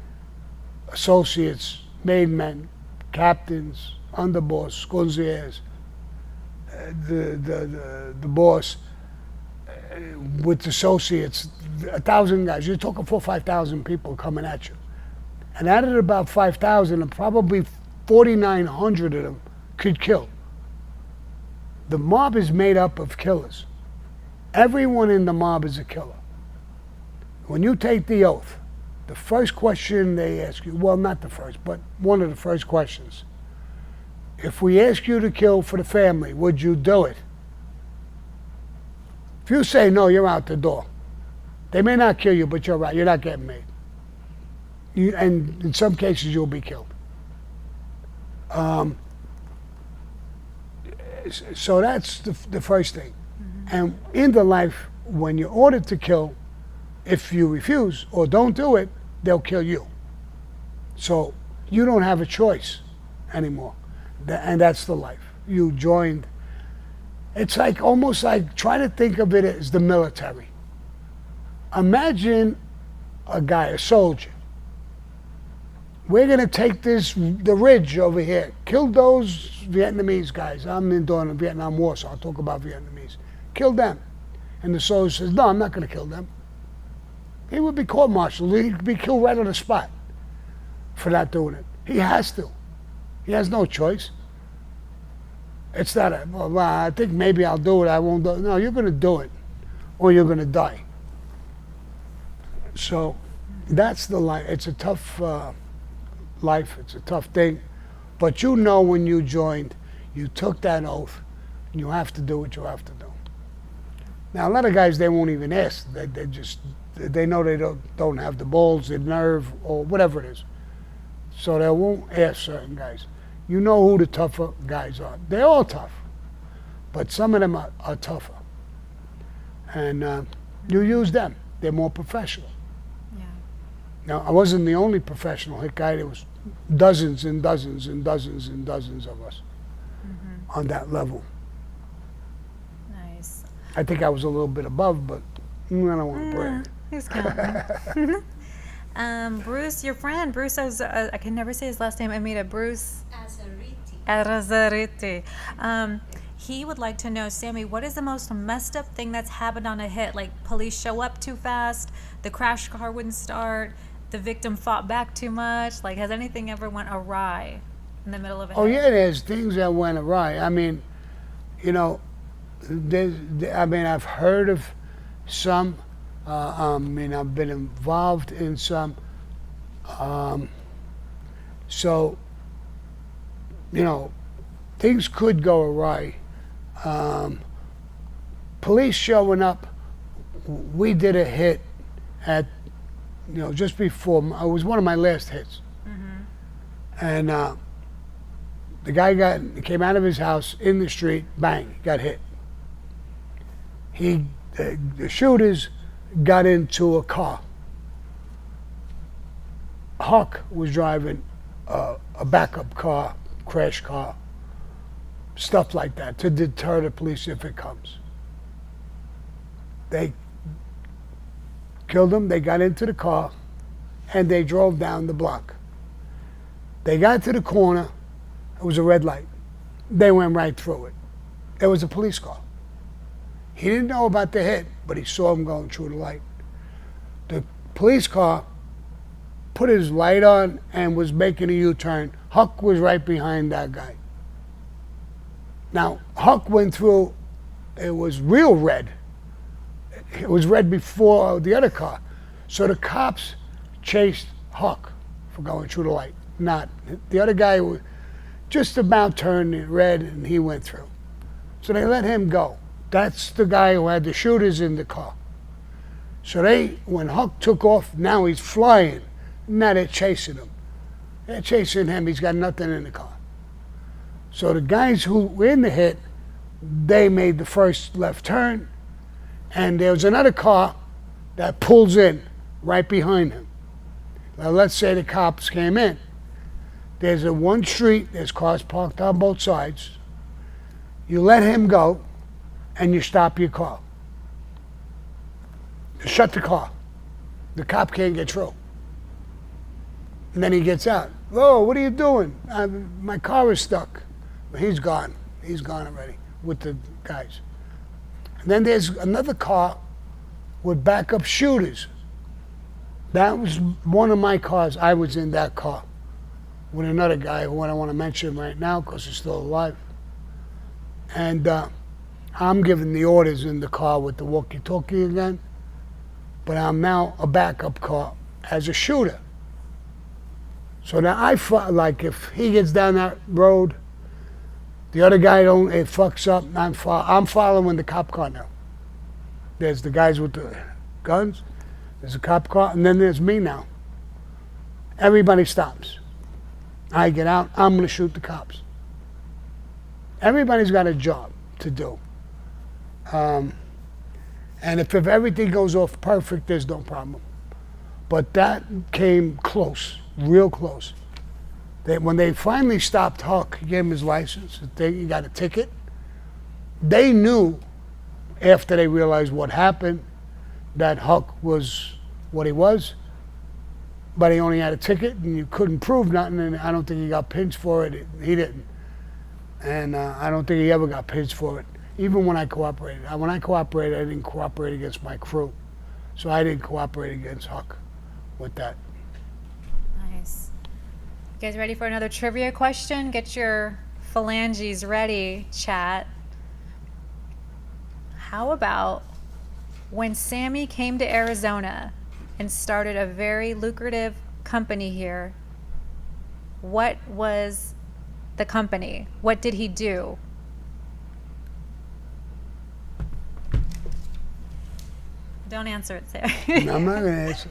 associates, made men, captains, underboss, concierge, the boss, with associates, 1,000 guys. You're talking 4,000 or 5,000 people coming at you. And out of about 5,000, and probably 4,900 of them could kill. The mob is made up of killers. Everyone in the mob is a killer. When you take the oath, the first question they ask you, well, not the first, but one of the first questions, if we ask you to kill for the family, would you do it? If you say no, you're out the door. They may not kill you, but you're right. You're not getting made. And in some cases, you'll be killed. So that's the first thing. Mm-hmm. And in the life, when you're ordered to kill, if you refuse or don't do it, they'll kill you. So you don't have a choice anymore. And that's the life. You joined. It's like almost like, try to think of it as the military. Imagine a guy, a soldier. We're going to take the ridge over here. Kill those Vietnamese guys. I'm during the Vietnam War, so I'll talk about Vietnamese. Kill them. And the soldier says, no, I'm not going to kill them. He would be court-martialed. He'd be killed right on the spot for not doing it. He has to. He has no choice. It's not well, I think maybe I'll do it, I won't do it. No, you're going to do it, or you're going to die. So that's the life. It's a tough life. It's a tough thing. But when you joined, you took that oath, and you have to do what you have to do. Now, a lot of guys, they won't even ask. They know they don't have the balls, the nerve, or whatever it is. So they won't ask certain guys. You know who the tougher guys are. They're all tough, but some of them are tougher. And you use them. They're more professional. Yeah. Now, I wasn't the only professional hit guy. There was dozens and dozens and dozens and dozens of us on that level. Nice. I think I was a little bit above, but I don't want to brag. Who's counting? Bruce, your friend, Bruce, I can never say his last name, Amita, Bruce Azariti. Arazariti. He would like to know, Sammy, what is the most messed up thing that's happened on a hit? Like police show up too fast, the crash car wouldn't start, the victim fought back too much. Like, has anything ever went awry in the middle of a hit? Oh yeah, there's things that went awry. I mean, you know, I've heard of some. I mean, I've been involved in some. So, you know, things could go awry. Police showing up. We did a hit at, you know, just before. It was one of my last hits. And the guy came out of his house in the street, bang, got hit. The shooters got into a car. Huck was driving a backup car, crash car, stuff like that to deter the police if it comes. They killed him, they got into the car, and they drove down the block. They got to the corner, it was a red light. They went right through it. It was a police car. He didn't know about the hit, but he saw him going through the light. The police car put his light on and was making a U-turn. Huck was right behind that guy. Now, Huck went through, it was real red. It was red before the other car. So the cops chased Huck for going through the light. Not. The other guy was just about turned red and he went through. So they let him go. That's the guy who had the shooters in the car. So when Huck took off, now he's flying. Now they're chasing him. They're chasing him, he's got nothing in the car. So the guys who were in the hit, they made the first left turn, and there was another car that pulls in right behind him. Now let's say the cops came in. There's one street, there's cars parked on both sides. You let him go, and you stop your car. You shut the car. The cop can't get through. And then he gets out. "Whoa, what are you doing?" "My car is stuck." He's gone. He's gone already with the guys. And then there's another car with backup shooters. That was one of my cars. I was in that car with another guy who I don't want to mention right now because he's still alive. And I'm giving the orders in the car with the walkie-talkie again, but I'm now a backup car as a shooter. So now I felt like if he gets down that road, the other guy it fucks up, I'm following the cop car now. There's the guys with the guns, there's a cop car, and then there's me now. Everybody stops. I get out, I'm going to shoot the cops. Everybody's got a job to do. And if everything goes off perfect, there's no problem. But that came close, real close. When they finally stopped Huck, gave him his license, he got a ticket. They knew, after they realized what happened, that Huck was what he was, but he only had a ticket and you couldn't prove nothing, and I don't think he got pinched for it. He didn't. And I don't think he ever got pinched for it, even when I cooperated. When I cooperated, I didn't cooperate against my crew. So I didn't cooperate against Huck with that. Nice. You guys ready for another trivia question? Get your phalanges ready, chat. How about when Sammy came to Arizona and started a very lucrative company here, what was the company? What did he do? Don't answer it, Sarah. No, I'm not going to answer.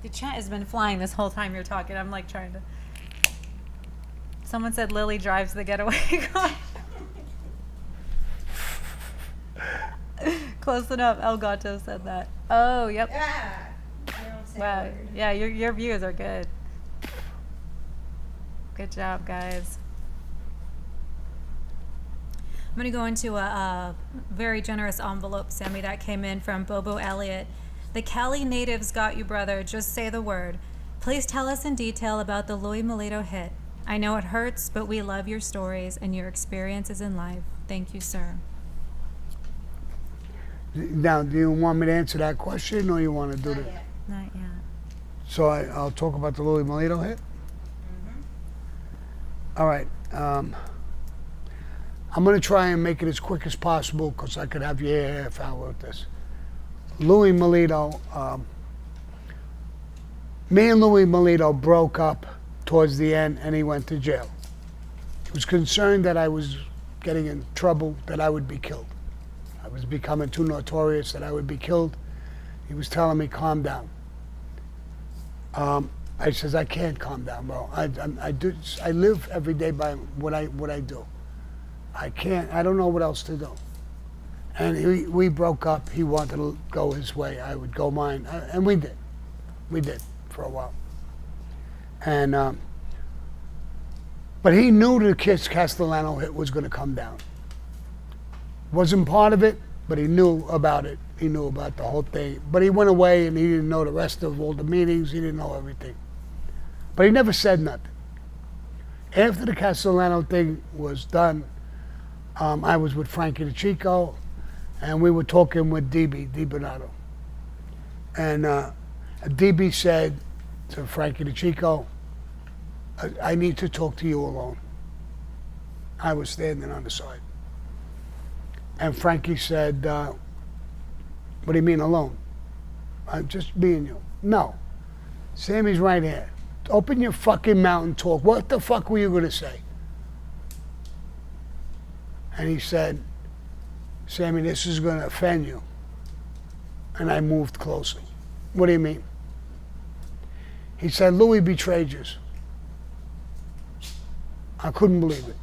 The chat has been flying this whole time you're talking. I'm like trying to. Someone said Lily drives the getaway car. Close enough. El Gato said that. Oh, yep. Yeah. You don't say a Wow. word. Yeah, your views are good. Good job, guys. I'm going to go into a very generous envelope, Sammy, that came in from Bobo Elliott. The Cali natives got you, brother. Just say the word. Please tell us in detail about the Louie Milito hit. I know it hurts, but we love your stories and your experiences in life. Thank you, sir. Now, do you want me to answer that question, or you want to do Not it? yet. Not yet. So I'll talk about the Louie Milito hit. All right. I'm going to try and make it as quick as possible because I could have you here a half hour with this. Louie Milito, me and Louie Milito broke up towards the end, and he went to jail. He was concerned that I was getting in trouble, that I would be killed. I was becoming too notorious, that I would be killed. He was telling me, calm down. I says, I can't calm down, bro. I live every day by what I do. I can't, I don't know what else to do. And we broke up. He wanted to go his way. I would go mine. And we did. We did for a while. And, but he knew the Kiss Castellano hit was going to come down. Wasn't part of it, but he knew about it. He knew about the whole thing. But he went away and he didn't know the rest of all the meetings. He didn't know everything. But he never said nothing. After the Castellano thing was done, I was with Frankie DeChico, and we were talking with DB, Di Bernardo. And DB said to Frankie DeChico, I need to talk to you alone. I was standing on the side. And Frankie said, what do you mean alone? I'm just being you. No. Sammy's right here. Open your fucking mouth and talk. What the fuck were you going to say? And he said, Sammy, this is going to offend you. And I moved closer. What do you mean? He said, Louie betrayed you. I couldn't believe it.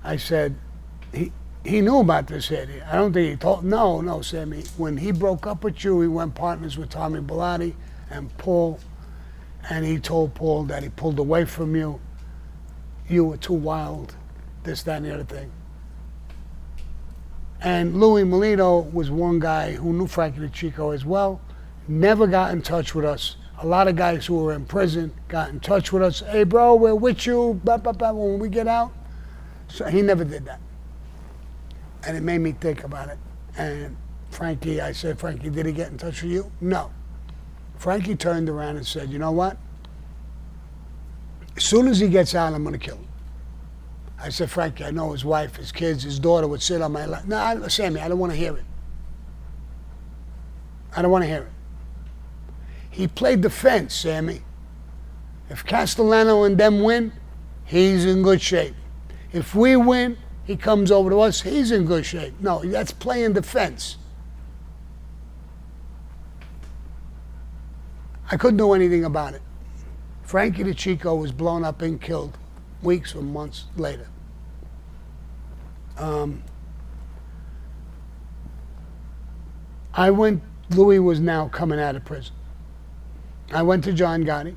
I said, he knew about this hit. I don't think he told. No, Sammy. When he broke up with you, he went partners with Tommy Bellotti and Paul. And he told Paul that he pulled away from you. You were too wild, this, that, and the other thing. And Louie Milito was one guy who knew Frankie DeChico as well, never got in touch with us. A lot of guys who were in prison got in touch with us. Hey, bro, we're with you, blah, blah, blah, when we get out. So he never did that. And it made me think about it. And Frankie, I said, Frankie, did he get in touch with you? No. Frankie turned around and said, you know what? As soon as he gets out, I'm going to kill him. I said, Frankie, I know his wife, his kids, his daughter would sit on my lap. No, Sammy, I don't want to hear it. I don't want to hear it. He played the fence, Sammy. If Castellano and them win, he's in good shape. If we win, he comes over to us, he's in good shape. No, that's playing defense. I couldn't do anything about it. Frankie DeChico was blown up and killed weeks or months later. Louie was now coming out of prison. I went to John Gotti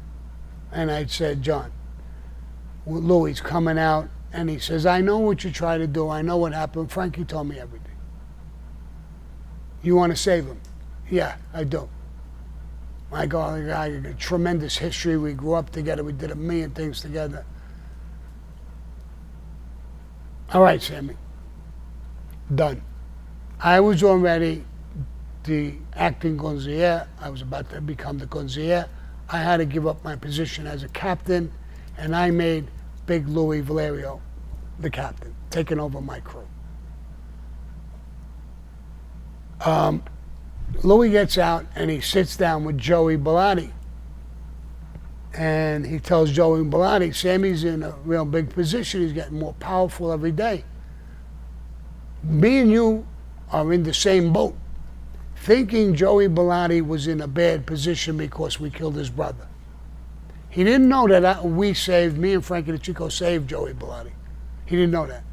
and I said, John, Louie's coming out, and he says, I know what you try to do. I know what happened. Frankie told me everything. You want to save him? Yeah, I do. I got a tremendous history. We grew up together. We did a million things together. All right, Sammy. Done. I was already the acting consigliere. I was about to become the consigliere. I had to give up my position as a captain, and I made Big Louie Valerio the captain, taking over my crew. Louie gets out and he sits down with Joey Bellotti. And he tells Joey Bellotti, Sammy's in a real big position. He's getting more powerful every day. Me and you are in the same boat, thinking Joey Bellotti was in a bad position because we killed his brother. He didn't know that me and Frankie DeChico saved Joey Bellotti. He didn't know that.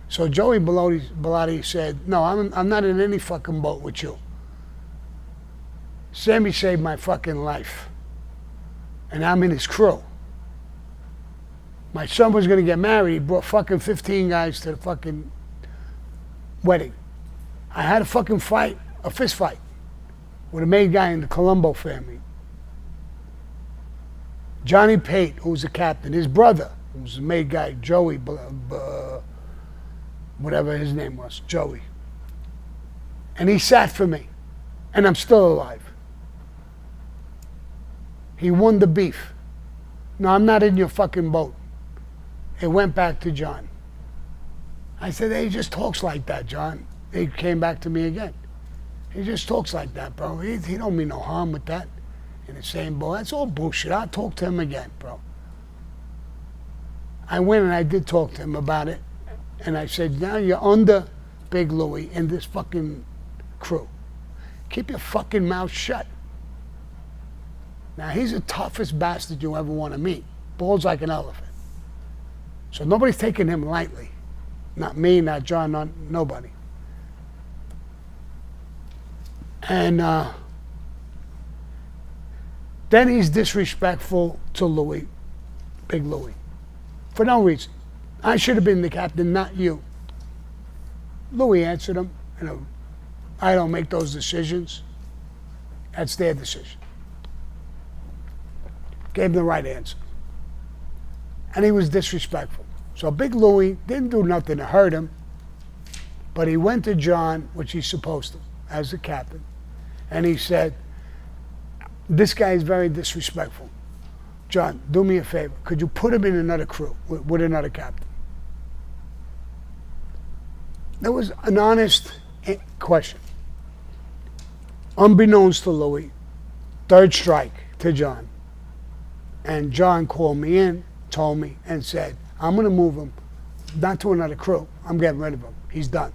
So Joey Bellotti said, no, I'm not in any fucking boat with you. Sammy saved my fucking life. And I'm in his crew. My son was going to get married. He brought fucking 15 guys to the fucking wedding. I had a fucking fight, a fist fight, with a made guy in the Colombo family. Johnny Pate, who was the captain, his brother, who was the made guy, Joey, whatever his name was, Joey. And he sat for me, and I'm still alive. He won the beef. No, I'm not in your fucking boat. It went back to John. I said, hey, he just talks like that, John. He came back to me again. He just talks like that, bro. He don't mean no harm with that. In the same boat. That's all bullshit. I'll talk to him again, bro. I went and I did talk to him about it. And I said, now you're under Big Louie and this fucking crew. Keep your fucking mouth shut. Now, he's the toughest bastard you ever want to meet. Balls like an elephant. So nobody's taking him lightly. Not me, not John, not nobody. And then he's disrespectful to Louie, Big Louie, for no reason. I should have been the captain, not you. Louie answered him, you know, I don't make those decisions. That's their decision. Gave him the right answer. And he was disrespectful. So Big Louie didn't do nothing to hurt him, but he went to John, which he's supposed to, as the captain, and he said, this guy is very disrespectful. John, do me a favor. Could you put him in another crew with another captain? That was an honest question. Unbeknownst to Louie, third strike to John. And John called me in, told me, and said, I'm going to move him, not to another crew. I'm getting rid of him. He's done.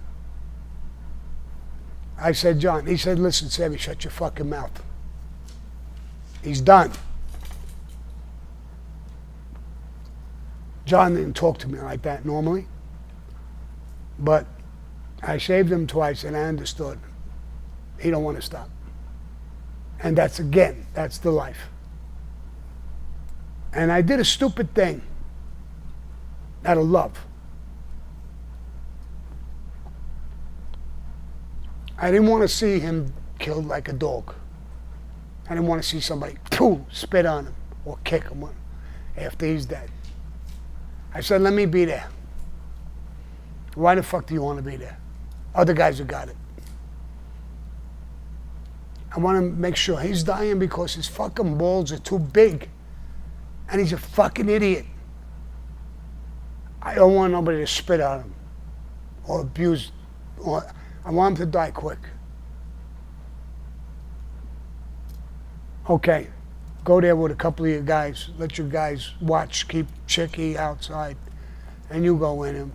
I said, John. He said, listen, Sammy, shut your fucking mouth. He's done. John didn't talk to me like that normally. But I saved him twice, and I understood. He don't want to stop. And that's the life. And I did a stupid thing out of love. I didn't want to see him killed like a dog. I didn't want to see somebody spit on him or kick him after he's dead. I said, let me be there. Why the fuck do you want to be there? Other guys have got it. I want to make sure he's dying because his fucking balls are too big. And he's a fucking idiot. I don't want nobody to spit on him or abuse. I want him to die quick. Okay, go there with a couple of your guys. Let your guys watch, keep Chicky outside. And you go in and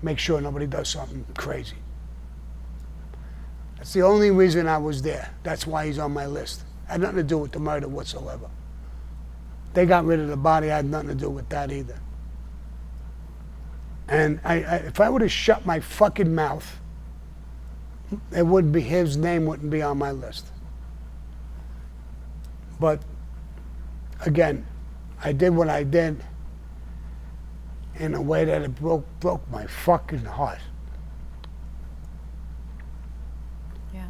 make sure nobody does something crazy. That's the only reason I was there. That's why he's on my list. Had nothing to do with the murder whatsoever. They got rid of the body. I had nothing to do with that either. And if I would have shut my fucking mouth, it wouldn't be, his name wouldn't be on my list. But again, I did what I did in a way that it broke my fucking heart. Yeah.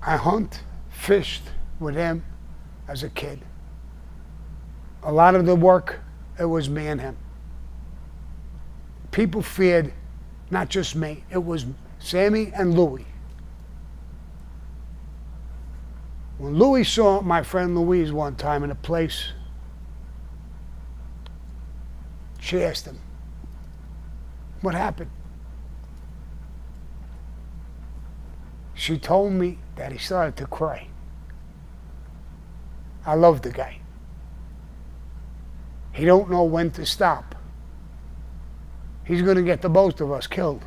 I fished with him as a kid. A lot of the work, it was me and him. People feared not just me, it was Sammy and Louie. When Louie saw my friend Louise one time in a place, she asked him, what happened? She told me that he started to cry. I love the guy. He don't know when to stop. He's going to get the both of us killed.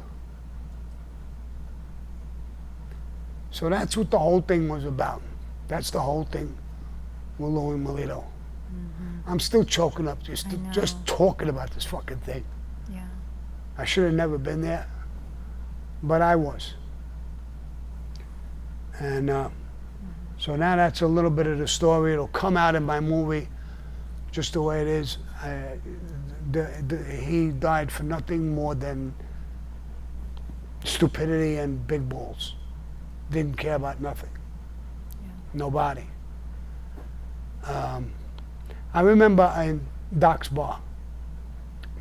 So that's what the whole thing was about. That's the whole thing with Louie Milito. I'm still choking up just talking about this fucking thing. Yeah. I should have never been there, but I was. And so now that's a little bit of the story. It'll come out in my movie just the way it is. he died for nothing more than stupidity and big balls. Didn't care about nothing. Nobody. I remember in Doc's bar,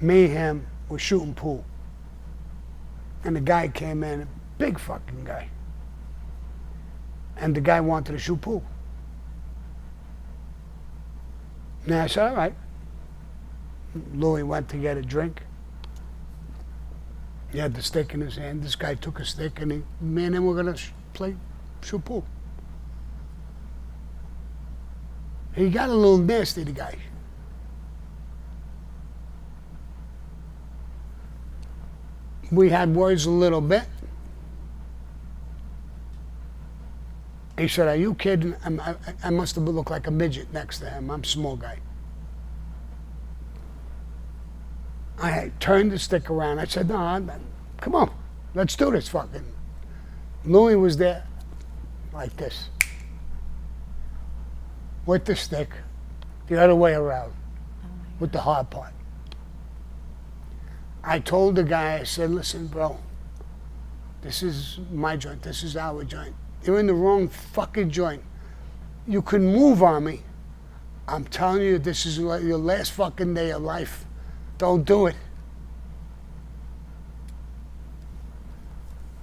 me and him were shooting pool. And the guy came in, a big fucking guy. And the guy wanted to shoot pool. And I said, all right. Louie went to get a drink. He had the stick in his hand. This guy took a stick, and me and him were going to shoot pool. He got a little nasty, the guy. We had words a little bit. He said, are you kidding? I must have looked like a midget next to him. I'm a small guy. I turned the stick around. I said, no, come on. Let's do this fucking. Louie was there like this. With the stick. The other way around. With the hard part. I told the guy, I said, listen, bro. This is my joint. This is our joint. You're in the wrong fucking joint. You can move on me. I'm telling you, this is your last fucking day of life. Don't do it.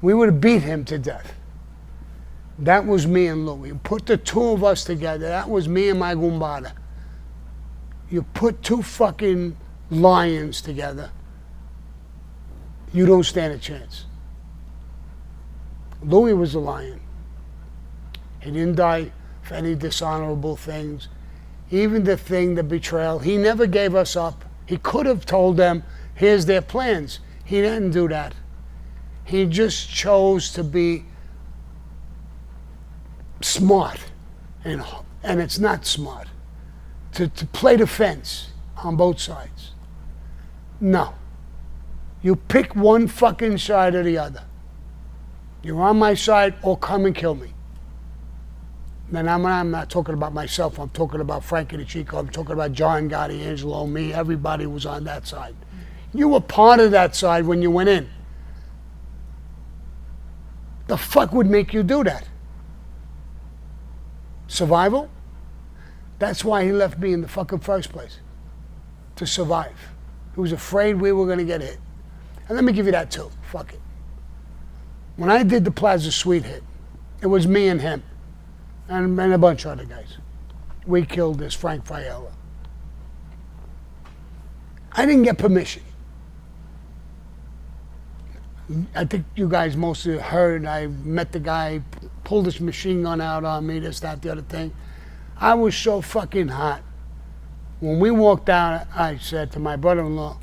We would have beat him to death. That was me and Louie. You put the two of us together. That was me and my gumbada. You put two fucking lions together. You don't stand a chance. Louie was a lion. He didn't die for any dishonorable things. Even the thing, the betrayal, he never gave us up. He could have told them, here's their plans. He didn't do that. He just chose to be smart, and it's not smart, to play defense on both sides. No. You pick one fucking side or the other. You're on my side or come and kill me. And I'm not talking about myself. I'm talking about Frankie the Chico. I'm talking about John Gotti, Angelo, me. Everybody was on that side. You were part of that side when you went in. The fuck would make you do that? Survival? That's why he left me in the fucking first place. To survive. He was afraid we were going to get hit. And let me give you that too. Fuck it. When I did the Plaza Suite hit, it was me and him. And a bunch of other guys. We killed this Frank Fiella. I didn't get permission. I think you guys mostly heard. I met the guy, pulled his machine gun out on me, this, that, the other thing. I was so fucking hot. When we walked out, I said to my brother-in-law,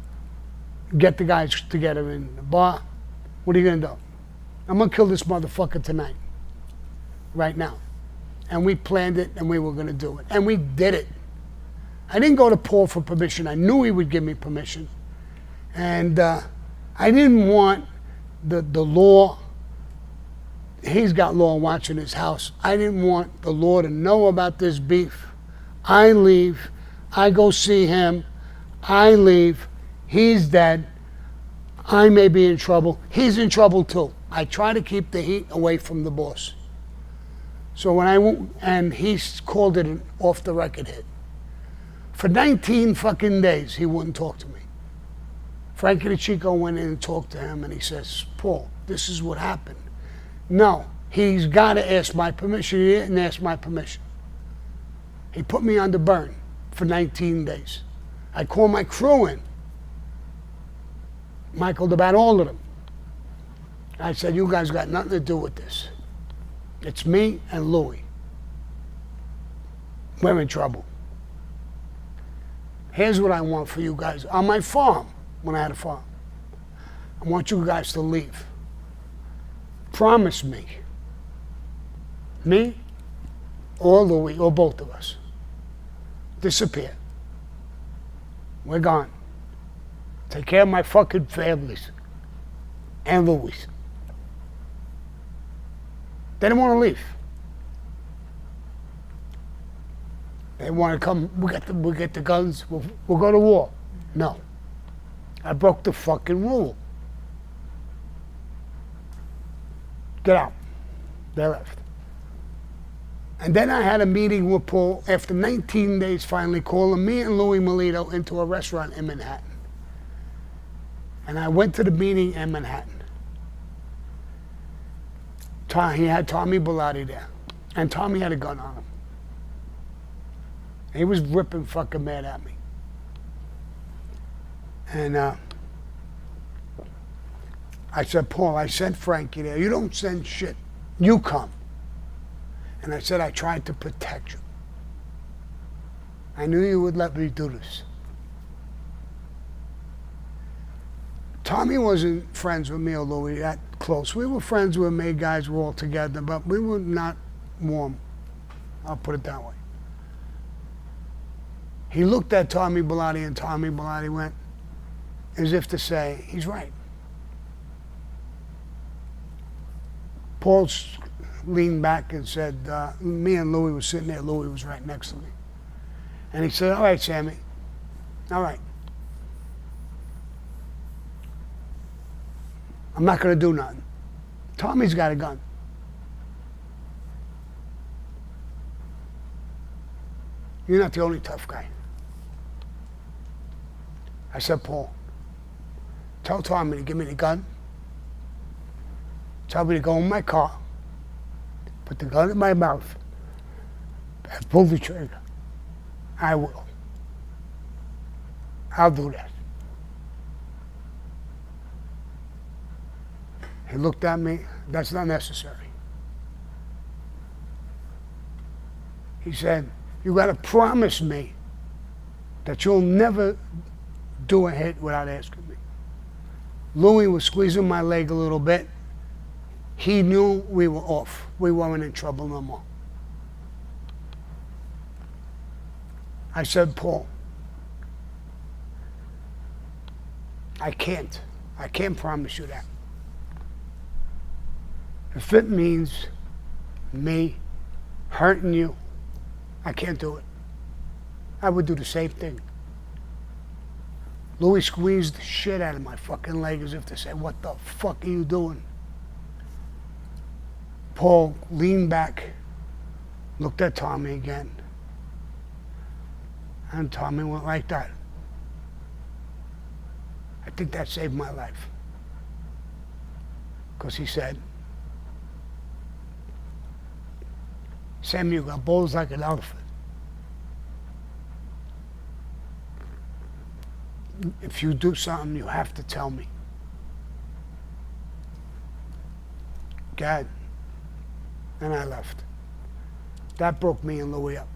get the guys together in the bar. What are you going to do? I'm going to kill this motherfucker tonight. Right now. And we planned it, and we were going to do it. And we did it. I didn't go to Paul for permission. I knew he would give me permission. And I didn't want the law. He's got law watching his house. I didn't want the law to know about this beef. I leave. I go see him. I leave. He's dead. I may be in trouble. He's in trouble too. I try to keep the heat away from the boss. So when I went, and he called it an off-the-record hit. For 19 fucking days, he wouldn't talk to me. Frankie the Chico went in and talked to him, and he says, Paul, this is what happened. No, he's got to ask my permission. He didn't ask my permission. He put me on the burn for 19 days. I called my crew in. Michael, about all of them. I said, you guys got nothing to do with this. It's me and Louie. We're in trouble. Here's what I want for you guys. On my farm, when I had a farm, I want you guys to leave. Promise me or Louie, or both of us, disappear. We're gone. Take care of my fucking families and Louie's. They don't want to leave. They want to come. We get the guns. We'll go to war. No, I broke the fucking rule. Get out. They left. And then I had a meeting with Paul after 19 days, finally calling me and Louie Milito into a restaurant in Manhattan. And I went to the meeting in Manhattan. He had Tommy Bilotti there. And Tommy had a gun on him. He was ripping fucking mad at me. And I said, Paul, I sent Frankie there. You don't send shit. You come. And I said, I tried to protect you. I knew you would let me do this. Tommy wasn't friends with me or Louie that close. We were friends with me, guys were all together, but we were not warm. I'll put it that way. He looked at Tommy Bilotti, and Tommy Bilotti went as if to say, he's right. Paul leaned back and said, me and Louie were sitting there. Louie was right next to me. And he said, all right, Sammy. All right. I'm not going to do nothing. Tommy's got a gun. You're not the only tough guy. I said, Paul, tell Tommy to give me the gun. Tell me to go in my car, put the gun in my mouth, and pull the trigger. I will. I'll do that. He looked at me. That's not necessary. He said, you got to promise me that you'll never do a hit without asking me. Louie was squeezing my leg a little bit. He knew we were off. We weren't in trouble no more. I said, Paul, I can't promise you that. If it means me hurting you, I can't do it. I would do the same thing. Louie squeezed the shit out of my fucking leg as if to say, what the fuck are you doing? Paul leaned back, looked at Tommy again, and Tommy went like that. I think that saved my life. Because he said, Sammy, you got balls like an elephant. If you do something, you have to tell me. God. And I left. That broke me and Louie up.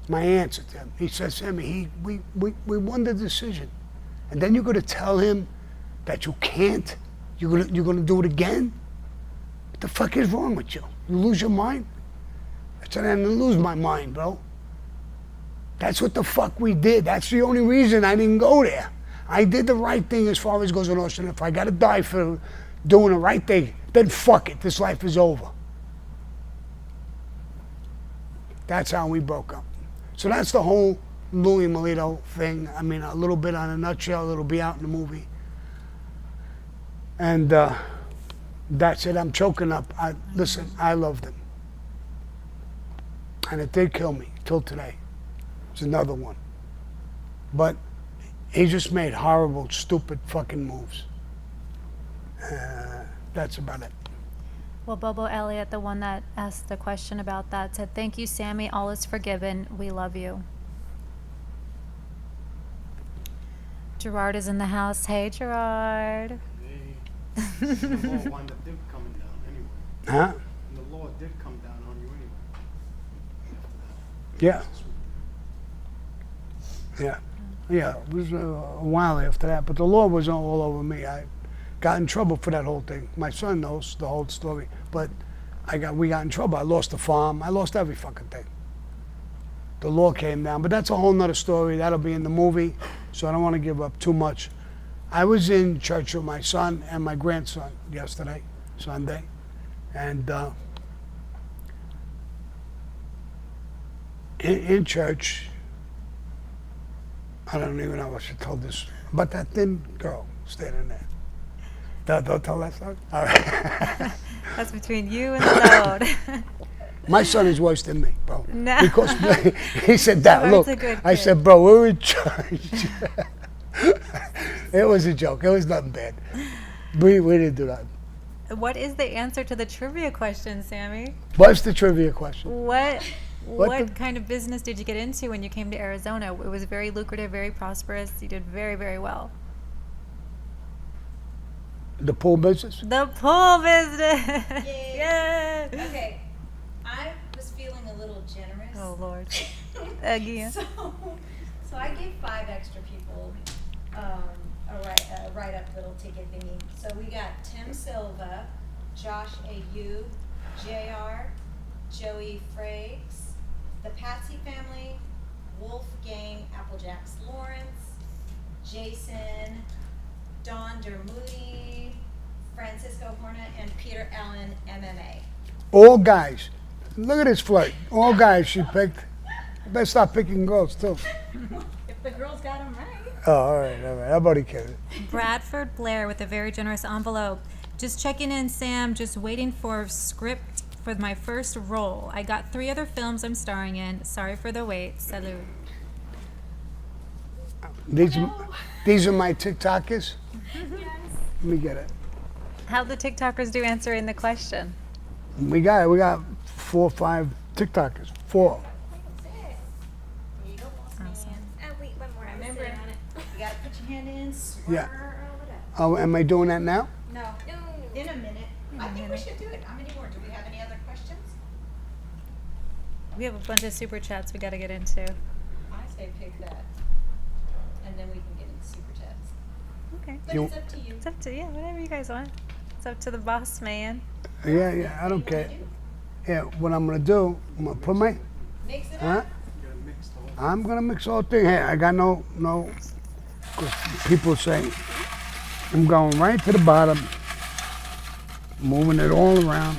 My answer to him, he said, Sammy, we won the decision. And then you're going to tell him that you can't? You're going to do it again? What the fuck is wrong with you? You lose your mind? I said, I didn't lose my mind, bro. That's what the fuck we did. That's the only reason I didn't go there. I did the right thing as far as goes in Austin. If I got to die for doing the right thing, then fuck it. This life is over. That's how we broke up. So that's the whole Louie Milito thing. I mean, a little bit on a nutshell. It'll be out in the movie. And that's it. I'm choking up. Listen, I loved him. And it did kill me till today. It's another one. But he just made horrible, stupid fucking moves. That's about it. Well, Bobo Elliott, the one that asked the question about that, said, thank you, Sammy. All is forgiven. We love you. Gerard is in the house. Hey, Gerard. The law wound up did coming down anyway. Huh? And the law did come down on you anyway. Yeah. Yeah. Yeah, it was a while after that, but the law was all over me. I got in trouble for that whole thing. My son knows the whole story, but we got in trouble. I lost the farm. I lost every fucking thing. The law came down, but that's a whole nother story. That'll be in the movie, so I don't want to give up too much. I was in church with my son and my grandson yesterday, Sunday, and in church, I don't even know if I should tell this But that thin girl standing there. Don't tell that story? All right. That's between you and the Lord. My son is worse than me, bro. No. Because he said, Dad, Robert's look. a good I kid. said, bro, we're in charge. It was a joke. It was nothing bad. We didn't do that. What is the answer to the trivia question, Sammy? What's the trivia question? What What the- kind of business did you get into when you came to Arizona? It was very lucrative, very prosperous. You did very, very well. The pool business? The pool business. Yay. Yay. Okay, I was feeling a little generous. Oh Lord. Again. So I gave 5 extra people a write-up little ticket thingy. So we got Tim Silva, Josh Ayub, JR, Joey Frakes, the Patsy family, Wolfgang Applejacks Lawrence, Jason, Don Dermoody, Francisco Horna, and Peter Allen MMA. All guys. Look at this flirt. All guys she picked. I better start picking girls, too. If the girls got them right. Oh, all right. I'm already kidding. Bradford Blair with a very generous envelope. Just checking in, Sam. Just waiting for script for my first role. I got 3 other films I'm starring in. Sorry for the wait. Salud. These are my TikTokers? Let me get it. How'd the TikTokers do answering the question? We got 4 or 5 TikTokers. 4. Awesome. Wait, one more. Remember, you gotta put your hand in, Yeah. swirl it up. Oh, am I doing that now? No, in a minute. I think we should do it. How many more? Do we have any other questions? We have a bunch of super chats we got to get into. I say pick that, and then we can get into super chats. Okay. But You- it's up to you. It's up to you. Whatever you guys want. It's up to the boss man. Yeah, I don't care. Yeah, what I'm gonna do, I'm gonna put my, Mix it huh? up. I'm gonna mix the whole thing. Hey, I got no, 'cause people say, I'm going right to the bottom, moving it all around.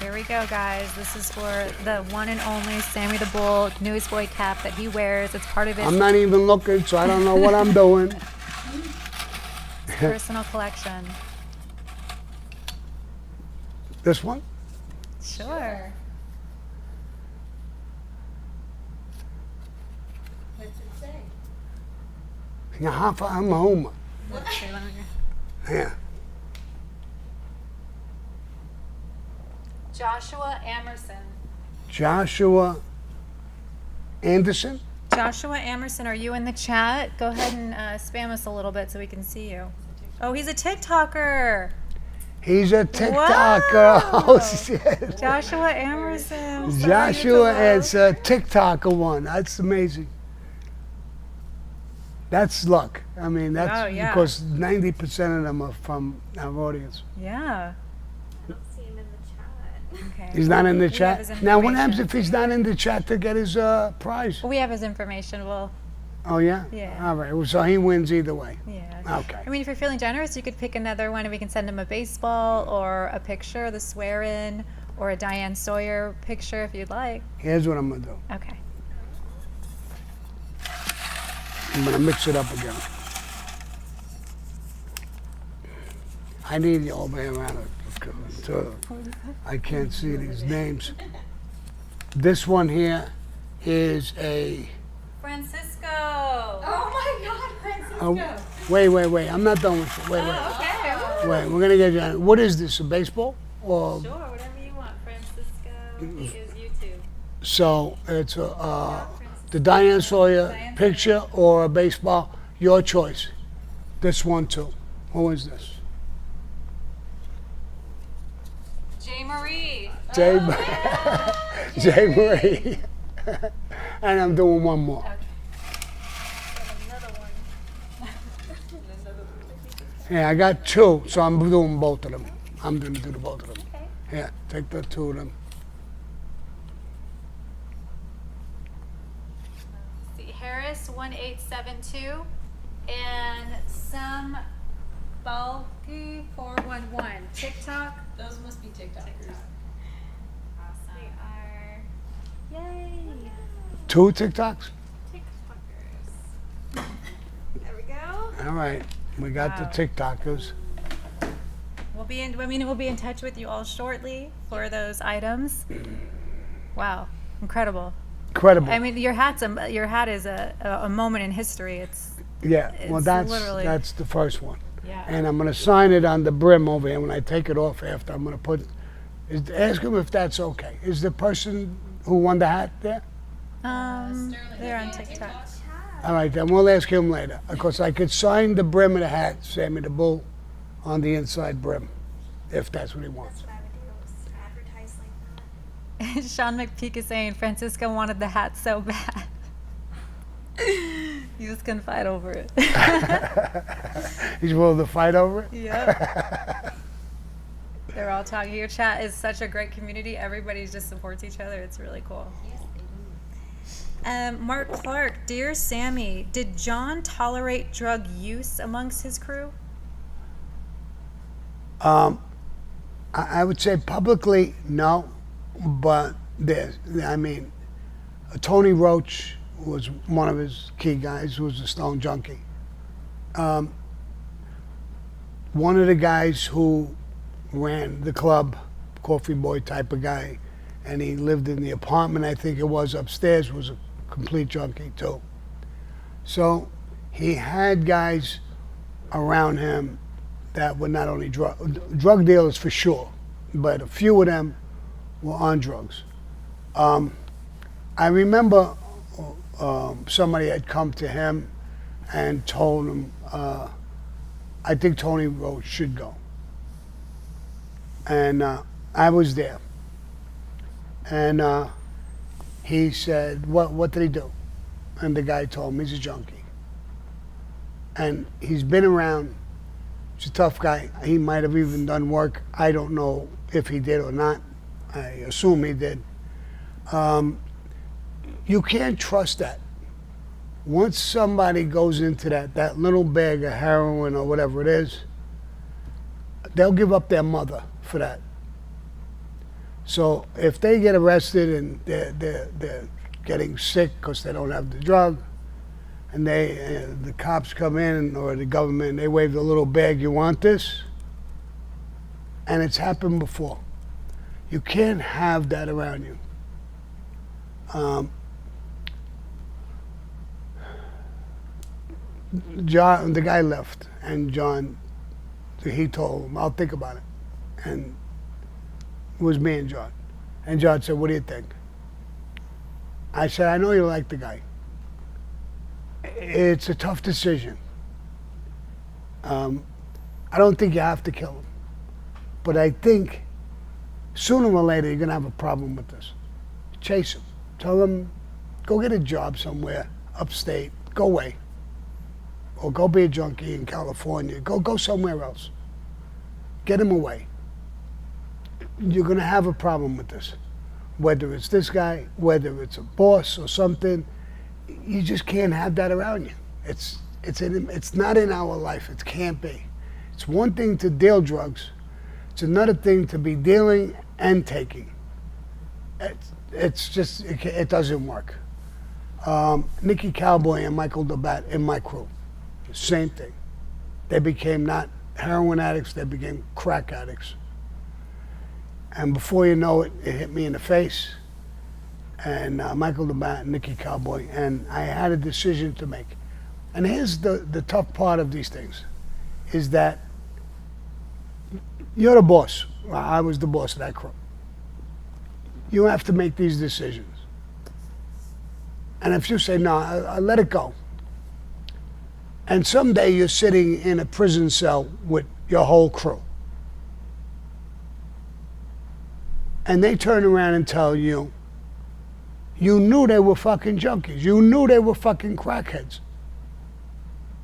Here we go, guys. This is for the one and only Sammy the Bull newest boy cap that he wears. It's part of his I'm not even looking, so I don't know what I'm doing. personal collection. This one? Sure. What's it say? Yeah, I'm home. Yeah. Joshua Amerson. Joshua Anderson? Joshua Amerson, are you in the chat? Go ahead and spam us a little bit so we can see you. Oh, he's a TikToker. He's a TikToker. Oh, Wow. shit. Joshua Amerson. Joshua is a TikToker one. That's amazing. That's luck. I mean, that's Oh, yeah. because 90% of them are from our audience. Yeah. I don't see him in the chat. Okay. He's not in the We have his chat. Now, what happens information. if he's not in the chat to get his prize? We have his information. Well, Oh, yeah? Yeah. All right. Well, so he wins either way. yeah. Okay. I mean, if you're feeling generous, you could pick another one and we can send him a baseball or a picture, the swear-in, or a Diane Sawyer picture if you'd like. Here's what I'm going to do. Okay. I'm going to mix it up again. I need you over here around it, too. I can't see these names. This one here is a... Francisco. Oh my God, Francisco. Wait. I'm not done with it. Wait. Okay. Wait, we're going to get you... What is this, a baseball? Or, Sure, whatever you want, Francisco. He is YouTube. so it's the Diane Sawyer picture or a baseball? Your choice. This one, too. Who is this? J. Marie. Jay, Jay Marie. And I'm doing one more. Another one. Yeah, I got 2, so I'm doing both of them. I'm going to do the both of them. Yeah, take the 2 of them. See, Harris 1872 and some bulky 411. TikTok. Those must be TikTokers. Awesome. They are. Yay. 2 TikToks? All right. We got Wow. the TikTokers. We'll be in touch with you all shortly for those items. Wow, incredible. Incredible. I mean, your hat is a moment in history. Yeah, well, It's that's the first one. Yeah. And I'm going to sign it on the brim over here. When I take it off after, I'm going to ask him if that's okay. Is the person who won the hat there? They're on TikTok. All right, then we'll ask him later. Of course, I could sign the brim of the hat, Sammy the Bull, on the inside brim, if that's what he wants. That's what I would do, is advertise like that. Sean McPeak is saying Francisco wanted the hat so bad. He just couldn't fight over it. He's willing to fight over it? Yeah. They're all talking. Your chat is such a great community. Everybody just supports each other. It's really cool. Mark Clark, dear Sammy, did John tolerate drug use amongst his crew? I would say publicly, no, but Tony Roach was one of his key guys who was a stone junkie. One of the guys who ran the club, coffee boy type of guy, and he lived in the apartment, I think it was upstairs, was a complete junkie too. So he had guys around him that were not only drug dealers for sure, but a few of them were on drugs. I remember somebody had come to him and told him, I think Tony Roach should go. And I was there. And he said, what did he do? And the guy told him he's a junkie. And he's been around. He's a tough guy. He might have even done work. I don't know if he did or not. I assume he did. You can't trust that. Once somebody goes into that little bag of heroin or whatever it is, they'll give up their mother for that. So if they get arrested and they're getting sick because they don't have the drug, and the cops come in or the government, they wave the little bag, you want this? And it's happened before. You can't have that around you. John, the guy left, and John, he told him, I'll think about it. And it was me and John. And John said, what do you think? I said, I know you like the guy. It's a tough decision. I don't think you have to kill him. But I think sooner or later you're going to have a problem with this. Chase him. Tell him, go get a job somewhere upstate. Go away. Or go be a junkie in California. Go somewhere else. Get him away. You're going to have a problem with this. Whether it's this guy, whether it's a boss or something, you just can't have that around you. It's not in our life. It can't be. It's one thing to deal drugs. It's another thing to be dealing and taking. It doesn't work. Nicky Cowboy and Michael DeBat in my crew, same thing. They became not heroin addicts, they became crack addicts. And before you know it, it hit me in the face. And Michael DeBat and Nicky Cowboy, and I had a decision to make. And here's the tough part of these things, is that you're the boss. I was the boss of that crew. You have to make these decisions. And if you say, no, I let it go. And someday you're sitting in a prison cell with your whole crew. And they turn around and tell you, you knew they were fucking junkies. You knew they were fucking crackheads.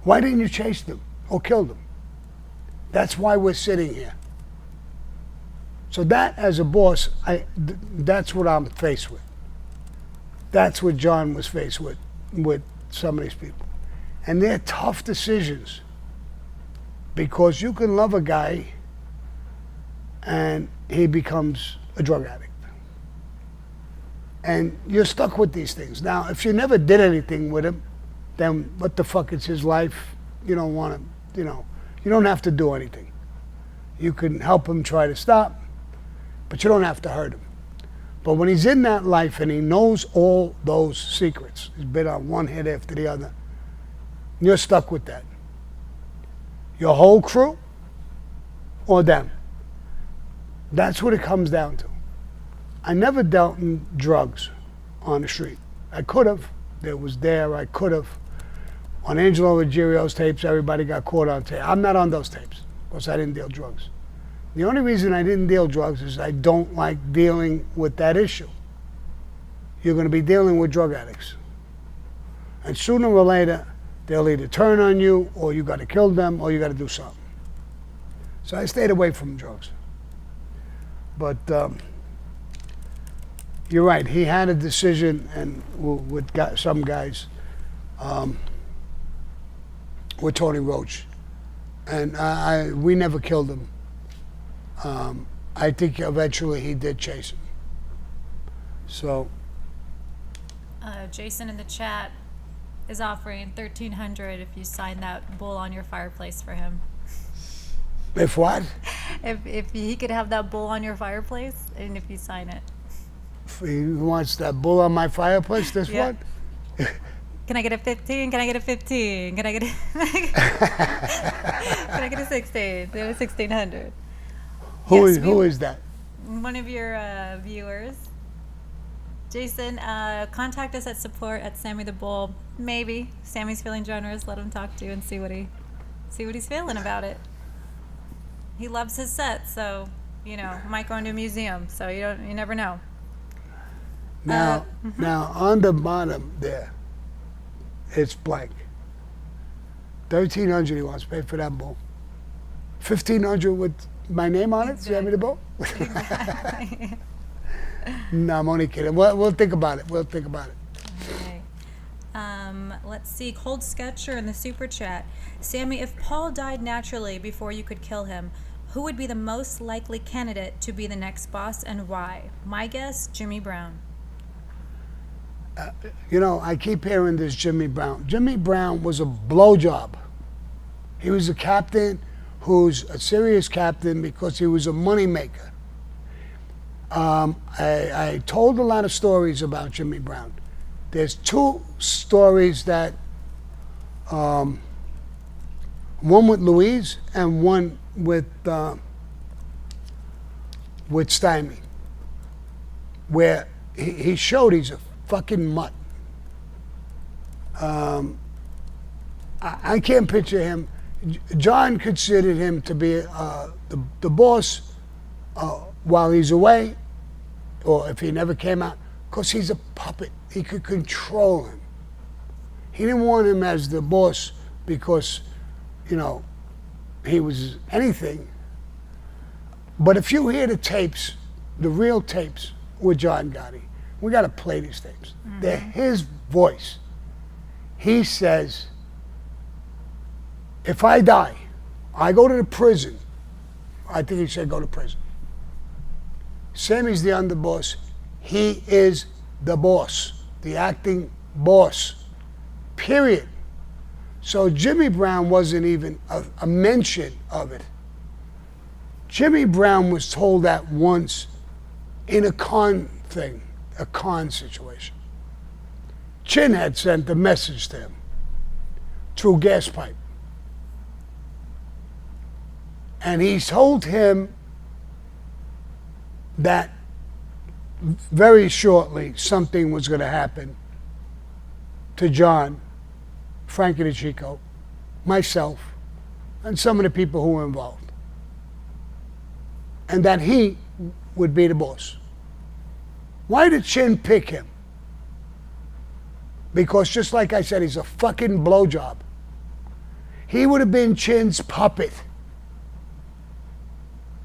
Why didn't you chase them or kill them? That's why we're sitting here. So that, as a boss, that's what I'm faced with. That's what John was faced with some of these people. And they're tough decisions, because you can love a guy and he becomes a drug addict. And you're stuck with these things. Now, if you never did anything with him, then what the fuck is his life? you don't want to, you don't have to do anything. You can help him try to stop, but you don't have to hurt him. But when he's in that life and he knows all those secrets, he's been on one hit after the other, you're stuck with that. Your whole crew or them. That's what it comes down to. I never dealt in drugs on the street. I could have. It was there. I could have. On Angelo Ruggiero's tapes, everybody got caught on tape. I'm not on those tapes because I didn't deal drugs. The only reason I didn't deal drugs is I don't like dealing with that issue. You're going to be dealing with drug addicts. And sooner or later, they'll either turn on you, or you got to kill them, or you got to do something. So I stayed away from drugs. But you're right. He had a decision, and with some guys, with Tony Roach, and we never killed him. I think eventually he did chase him. So. Jason in the chat is offering $1,300 if you sign that bull on your fireplace for him. If what? If he could have that bull on your fireplace, and if you sign it. If he wants that bull on my fireplace, this Yeah. what? Can I get a 15? Can I get a 15? Can I get a Can I get a 16? They have a 1,600. Who Yes, is that? One of your viewers. Jason, contact us at support@Sammy the Bull. Maybe Sammy's feeling generous. Let him talk to you and see what he's feeling about it. He loves his set, so might go into a museum. So you never know. Now on the bottom there, it's blank. $1,300 he wants to pay for that bull. $1,500 with my name on it, Sammy the Bull. Exactly. No, I'm only kidding. We'll think about it. We'll think about it. Okay. Let's see. Cold Sketcher in the super chat. Sammy, if Paul died naturally before you could kill him, who would be the most likely candidate to be the next boss and why? My guess, Jimmy Brown. I keep hearing this Jimmy Brown. Jimmy Brown was a blowjob. He was a captain who's a serious captain because he was a moneymaker. I told a lot of stories about Jimmy Brown. There's two stories that, one with Louise and one with Stymie, where he showed he's a fucking mutt. I can't picture him. John considered him to be the boss while he's away, or if he never came out, because he's a puppet. He could control him. He didn't want him as the boss because, he was anything. But if you hear the tapes, the real tapes with John Gotti, we got to play these tapes. Mm-hmm. They're his voice. He says, if I die, I go to the prison. I think he said go to prison. Sammy's the underboss. He is the boss, the acting boss, period. So Jimmy Brown wasn't even a mention of it. Jimmy Brown was told that once in a con situation. Chin had sent a message to him through gas pipe. And he told him that very shortly something was going to happen to John, Frankie DeChico, myself, and some of the people who were involved. And that he would be the boss. Why did Chin pick him? Because just like I said, he's a fucking blowjob. He would have been Chin's puppet.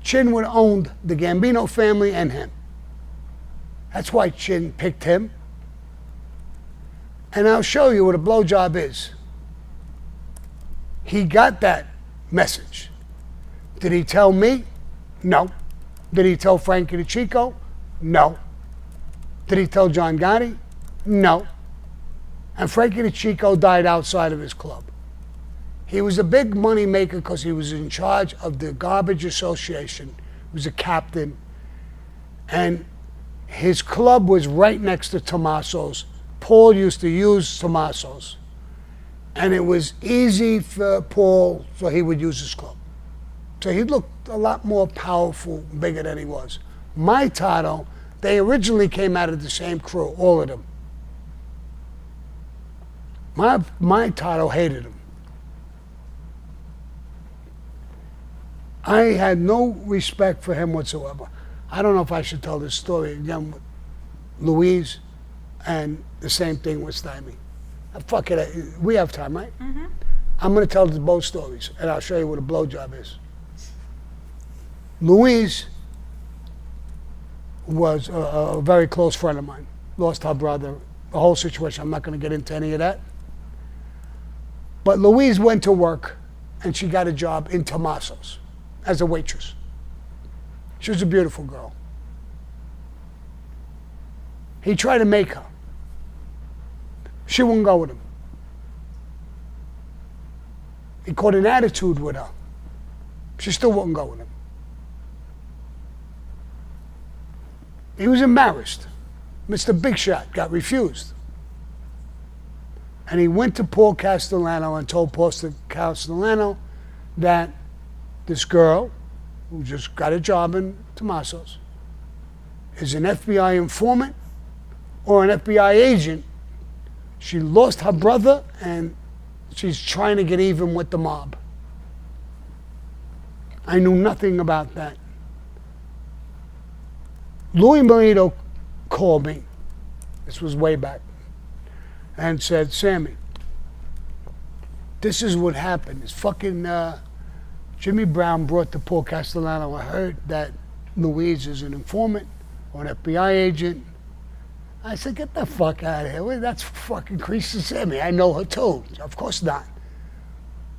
Chin would have owned the Gambino family and him. That's why Chin picked him. And I'll show you what a blowjob is. He got that message. Did he tell me? No. Did he tell Frankie DeChico? No. Did he tell John Gotti? No. And Frankie DeChico died outside of his club. He was a big money maker because he was in charge of the garbage association. He was a captain. And his club was right next to Tommaso's. Paul used to use Tommaso's. And it was easy for Paul, so he would use his club. So he looked a lot more powerful, bigger than he was. My Tato, they originally came out of the same crew, all of them. My Tato hated him. I had no respect for him whatsoever. I don't know if I should tell this story again with Louise, and the same thing with Sammy. Fuck it, we have time, right? Mm-hmm. I'm going to tell both stories, and I'll show you what a blowjob is. Louise was a very close friend of mine. Lost her brother, the whole situation. I'm not going to get into any of that. But Louise went to work, and she got a job in Tommaso's as a waitress. She was a beautiful girl. He tried to make her. She wouldn't go with him. He caught an attitude with her. She still wouldn't go with him. He was embarrassed. Mr. Big Shot got refused. And he went to Paul Castellano and told Paul Castellano that this girl, who just got a job in Tommaso's, is an FBI informant or an FBI agent. She lost her brother and she's trying to get even with the mob. I knew nothing about that. Louie Milito called me, this was way back, and said, Sammy, this is what happened. This fucking Jimmy Brown brought to Paul Castellano. I heard that Louise is an informant or an FBI agent. I said, get the fuck out of here. Well, that's fucking Creasy Sammy. I know her too. Of course not.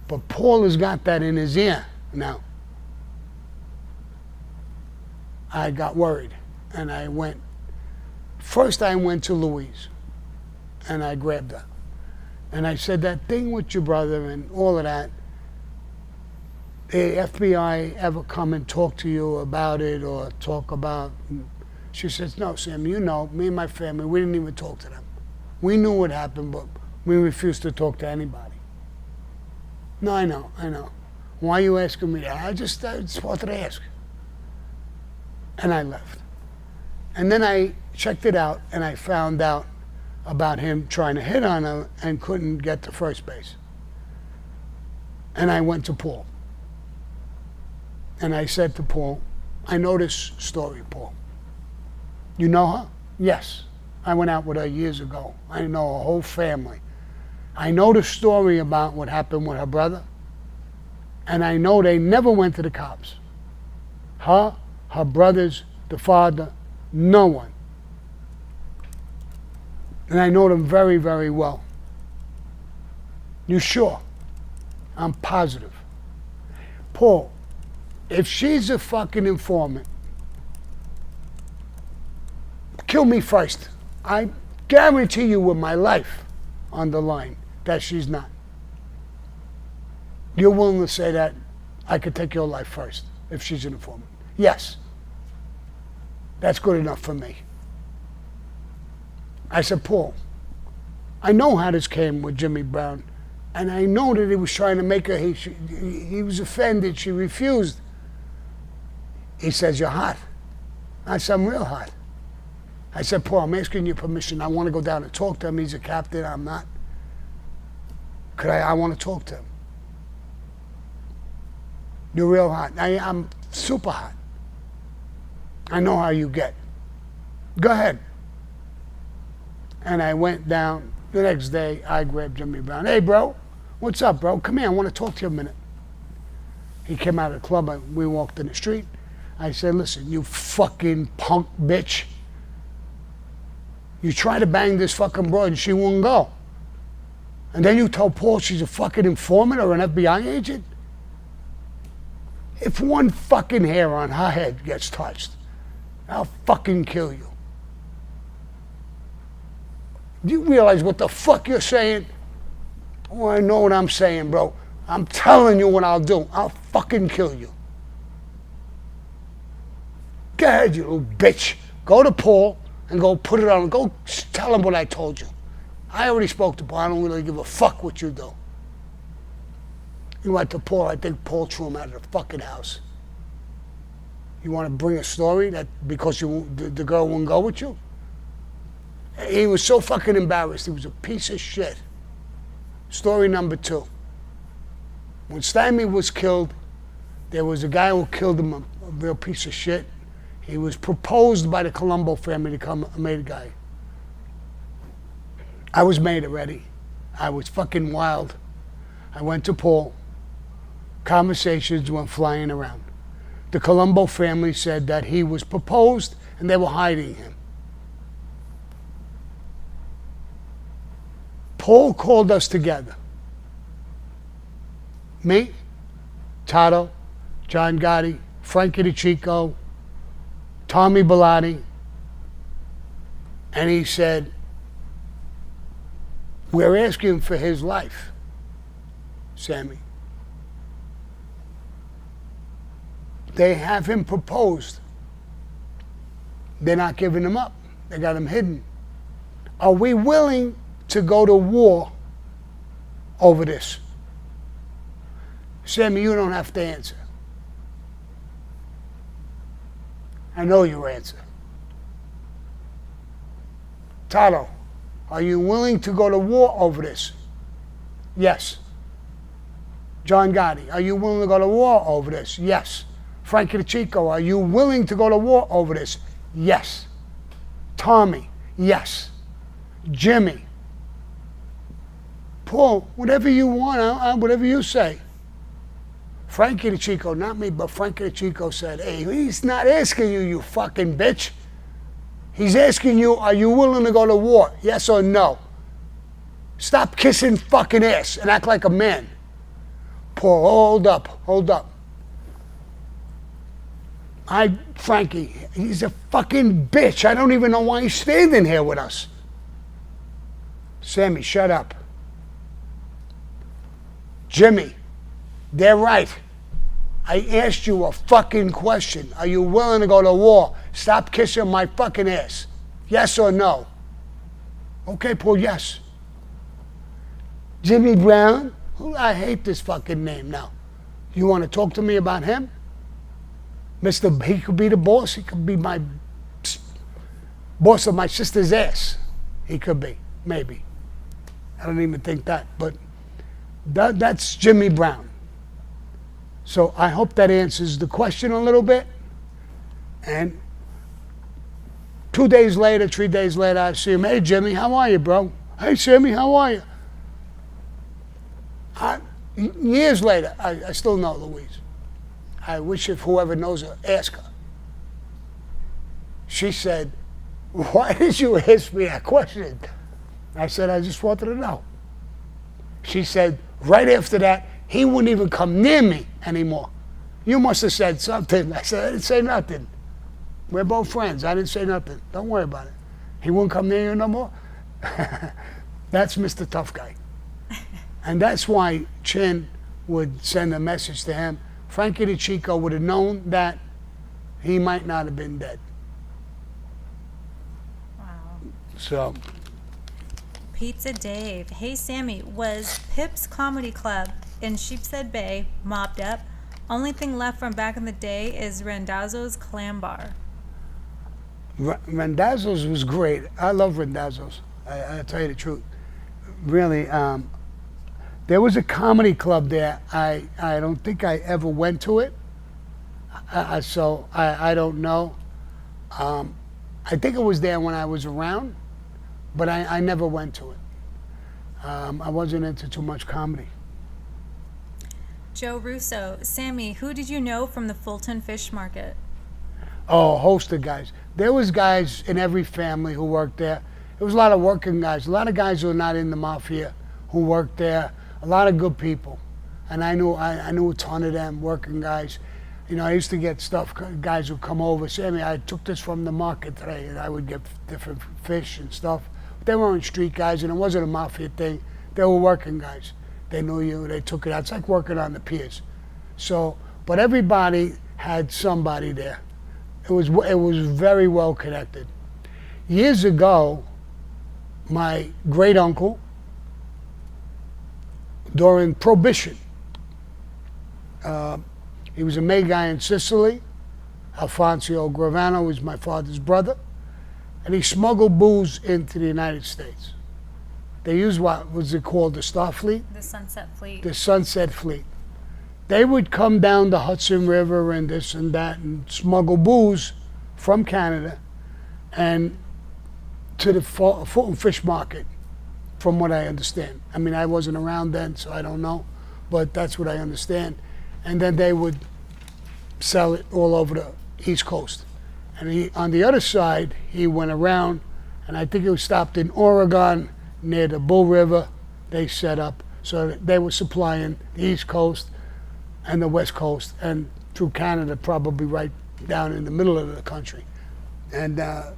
But Paul has got that in his ear now. I got worried. And I went, first I went to Louise. And I grabbed her. And I said, that thing with your brother and all of that, the FBI ever come and talk to you about it or talk about... She says, no, Sam, you know, me and my family, we didn't even talk to them. We knew what happened, but we refused to talk to anybody. No, I know. Why are you asking me that? I just wanted to ask. And I left. And then I checked it out, and I found out about him trying to hit on her and couldn't get to first base. And I went to Paul. And I said to Paul, I know this story, Paul. You know her? Yes. I went out with her years ago. I know her whole family. I know the story about what happened with her brother. And I know they never went to the cops. Her brothers, the father, no one. And I know them very, very well. You sure? I'm positive. Paul, if she's a fucking informant, kill me first. I guarantee you with my life on the line that she's not. You're willing to say that I could take your life first if she's an informant? Yes. That's good enough for me. I said, Paul, I know how this came with Jimmy Brown, and I know that he was trying to make her, he was offended, she refused. He says, you're hot. I said, I'm real hot. I said, Paul, I'm asking your permission. I want to go down and talk to him. He's a captain. I'm not. I want to talk to him. You're real hot. I'm super hot. I know how you get. Go ahead. And I went down. The next day, I grabbed Jimmy Brown. Hey, bro. What's up, bro? Come here. I want to talk to you a minute. He came out of the club. And we walked in the street. I said, listen, you fucking punk bitch. You try to bang this fucking broad and she won't go. And then you tell Paul she's a fucking informant or an FBI agent? If one fucking hair on her head gets touched, I'll fucking kill you. Do you realize what the fuck you're saying? Oh, I know what I'm saying, bro. I'm telling you what I'll do. I'll fucking kill you. Go ahead, you little bitch. Go to Paul and go put it on. Go tell him what I told you. I already spoke to Paul. I don't really give a fuck what you do. You went to Paul. I think Paul threw him out of the fucking house. You want to bring a story that because the girl wouldn't go with you? He was so fucking embarrassed. He was a piece of shit. Story number 2. When Sammy was killed, there was a guy who killed him, a real piece of shit. He was proposed by the Colombo family to become a maid guy. I was made already. I was fucking wild. I went to Paul. Conversations went flying around. The Colombo family said that he was proposed and they were hiding him. Paul called us together. Me, Tato, John Gotti, Frankie DeChico, Tommy Bellotti, and he said, we're asking for his life, Sammy. They have him proposed. They're not giving him up. They got him hidden. Are we willing to go to war over this? Sammy, you don't have to answer. I know your answer. Tato, are you willing to go to war over this? Yes. John Gotti, are you willing to go to war over this? Yes. Frankie DeChico, are you willing to go to war over this? Yes. Tommy, yes. Jimmy, Paul, whatever you want, whatever you say. Frankie DeChico, not me, but Frankie DeChico said, hey, he's not asking you, you fucking bitch. He's asking you, are you willing to go to war? Yes or no? Stop kissing fucking ass and act like a man. Paul, hold up. Frankie, he's a fucking bitch. I don't even know why he's standing here with us. Sammy, shut up. Jimmy, they're right. I asked you a fucking question. Are you willing to go to war? Stop kissing my fucking ass. Yes or no? Okay, Paul, yes. Jimmy Brown? I hate this fucking name now. You want to talk to me about him? He could be the boss. He could be my boss of my sister's ass. He could be, maybe. I don't even think that, but that's Jimmy Brown. So I hope that answers the question a little bit. And 2 days later, 3 days later, I see him. Hey, Jimmy, how are you, bro? Hey, Sammy, how are you? Years later, I still know Louise. I wish if whoever knows her, ask her. She said, why did you ask me that question? I said, I just wanted to know. She said, right after that, he wouldn't even come near me anymore. You must have said something. I said, I didn't say nothing. We're both friends. I didn't say nothing. Don't worry about it. He wouldn't come near you no more? That's Mr. Tough Guy. And that's why Chin would send a message to him. Frankie DeChico would have known that he might not have been dead. Wow. So. Pizza Dave. Hey, Sammy, was Pip's Comedy Club in Sheepshead Bay mopped up? Only thing left from back in the day is Randazzo's Clam Bar. Randazzo's was great. I love Randazzo's. I tell you the truth. Really, there was a comedy club there. I don't think I ever went to it. So I don't know. I think it was there when I was around, but I never went to it. I wasn't into too much comedy. Joe Russo. Sammy, who did you know from the Fulton Fish Market? Oh, a host of guys. There was guys in every family who worked there. There was a lot of working guys. A lot of guys who are not in the mafia who worked there. A lot of good people. And I knew a ton of them, working guys. You know, I used to get stuff, guys would come over, Sammy, I took this from the market today, and I would get different fish and stuff. But they weren't street guys, and it wasn't a mafia thing. They were working guys. They knew you. They took it out. It's like working on the piers. So, but everybody had somebody there. It was very well connected. Years ago, my great uncle, during Prohibition, he was a May guy in Sicily. Alfonso Gravano was my father's brother, and he smuggled booze into the United States. They used what was it called, the Starfleet? The Sunset Fleet. The Sunset Fleet. They would come down the Hudson River and this and that and smuggle booze from Canada and to the Fulton Fish Market, from what I understand. I mean, I wasn't around then, so I don't know, but that's what I understand. And then they would sell it all over the East Coast. And he, on the other side, he went around, and I think he was stopped in Oregon near the Bull River. They set up, so they were supplying the East Coast and the West Coast, and through Canada, probably right down in the middle of the country. And Nice.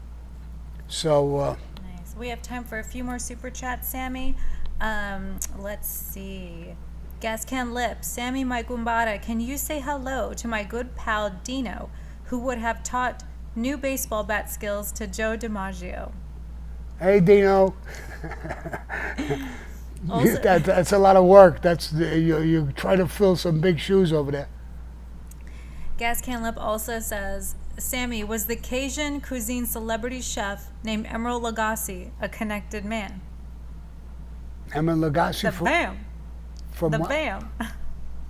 We have time for a few more super chats, Sammy. Let's see. Gascan Lip, Sammy Maigumbara, can you say hello to my good pal Dino, who would have taught new baseball bat skills to Joe DiMaggio? Hey, Dino. Also- That's a lot of work. You try to fill some big shoes over there. Gascan Lip also says, Sammy, was the Cajun cuisine celebrity chef named Emeril Lagasse a connected man? Emin Lagasse The from bam. The what? bam.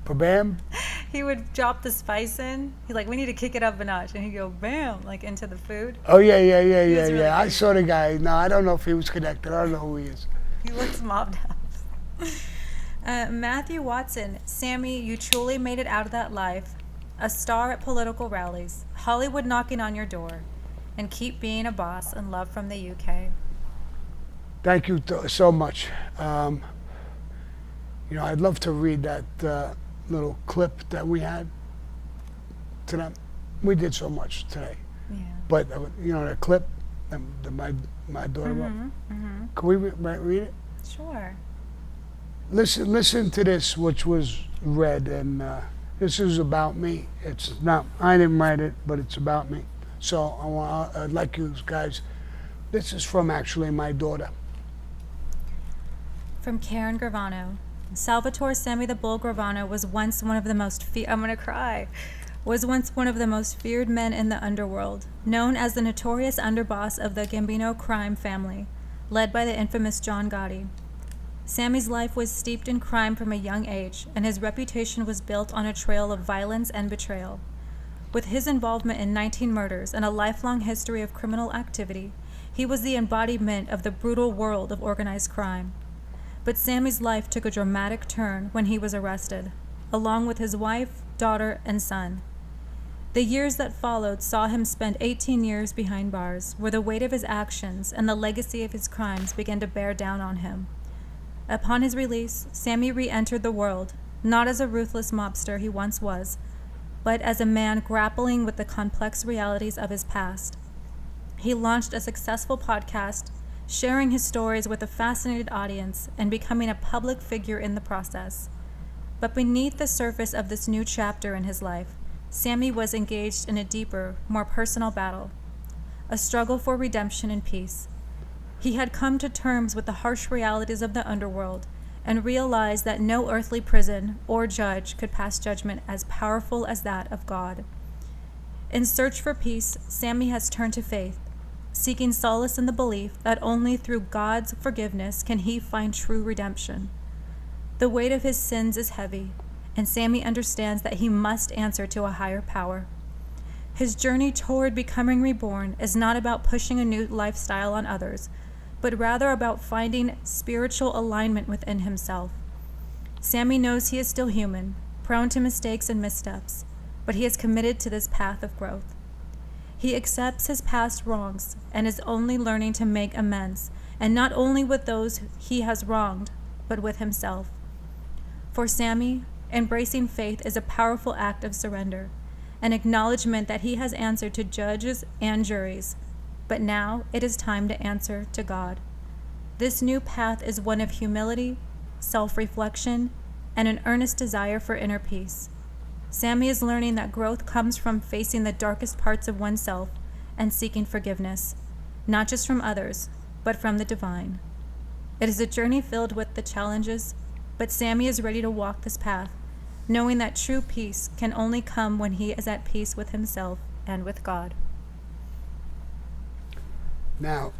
For Bam? He would drop the spice in. He's like, we need to kick it up a notch. And he'd go, bam, like into the food. Oh, yeah. was really I good. saw the guy. No, I don't know if he was connected. I don't know who he is. He looks mobbed up. Matthew Watson, Sammy, you truly made it out of that life. A star at political rallies, Hollywood knocking on your door, and keep being a boss, and love from the UK. Thank you so much. I'd love to read that little clip that we had tonight. We did so much today. Yeah. But, the clip that my daughter wrote. Mm-hmm. Can we read it? Sure. Listen to this, which was read, and this is about me. It's not, I didn't write it, but it's about me. So I'd like you guys, this is from actually my daughter. From Karen Gravano. Salvatore Sammy the Bull Gravano was once one of the most was once one of the most feared men in the underworld, known as the notorious underboss of the Gambino crime family, led by the infamous John Gotti. Sammy's life was steeped in crime from a young age, and his reputation was built on a trail of violence and betrayal. With his involvement in 19 murders and a lifelong history of criminal activity, he was the embodiment of the brutal world of organized crime. But Sammy's life took a dramatic turn when he was arrested, along with his wife, daughter, and son. The years that followed saw him spend 18 years behind bars, where the weight of his actions and the legacy of his crimes began to bear down on him. Upon his release, Sammy re-entered the world, not as a ruthless mobster he once was, but as a man grappling with the complex realities of his past. He launched a successful podcast, sharing his stories with a fascinated audience and becoming a public figure in the process. But beneath the surface of this new chapter in his life, Sammy was engaged in a deeper, more personal battle, a struggle for redemption and peace. He had come to terms with the harsh realities of the underworld and realized that no earthly prison or judge could pass judgment as powerful as that of God. In search for peace, Sammy has turned to faith, seeking solace in the belief that only through God's forgiveness can he find true redemption. The weight of his sins is heavy, and Sammy understands that he must answer to a higher power. His journey toward becoming reborn is not about pushing a new lifestyle on others, but rather about finding spiritual alignment within himself. Sammy knows he is still human, prone to mistakes and missteps, but he is committed to this path of growth. He accepts his past wrongs and is only learning to make amends, and not only with those he has wronged, but with himself. For Sammy, embracing faith is a powerful act of surrender, an acknowledgement that he has answered to judges and juries, but now it is time to answer to God. This new path is one of humility, self-reflection, and an earnest desire for inner peace. Sammy is learning that growth comes from facing the darkest parts of oneself and seeking forgiveness, not just from others, but from the divine. It is a journey filled with the challenges, but Sammy is ready to walk this path, knowing that true peace can only come when he is at peace with himself and with God. Now,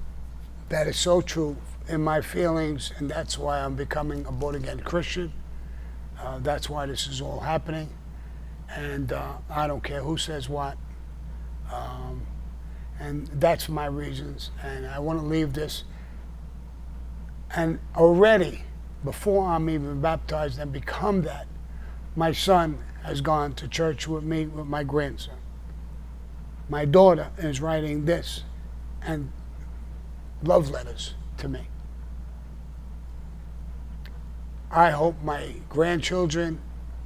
that is so true in my feelings, and that's why I'm becoming a born-again Christian. That's why this is all happening. And I don't care who says what. And that's my reasons. And I want to leave this. And already, before I'm even baptized and become that, my son has gone to church with me, with my grandson. My daughter is writing this and love letters to me. I hope my grandchildren,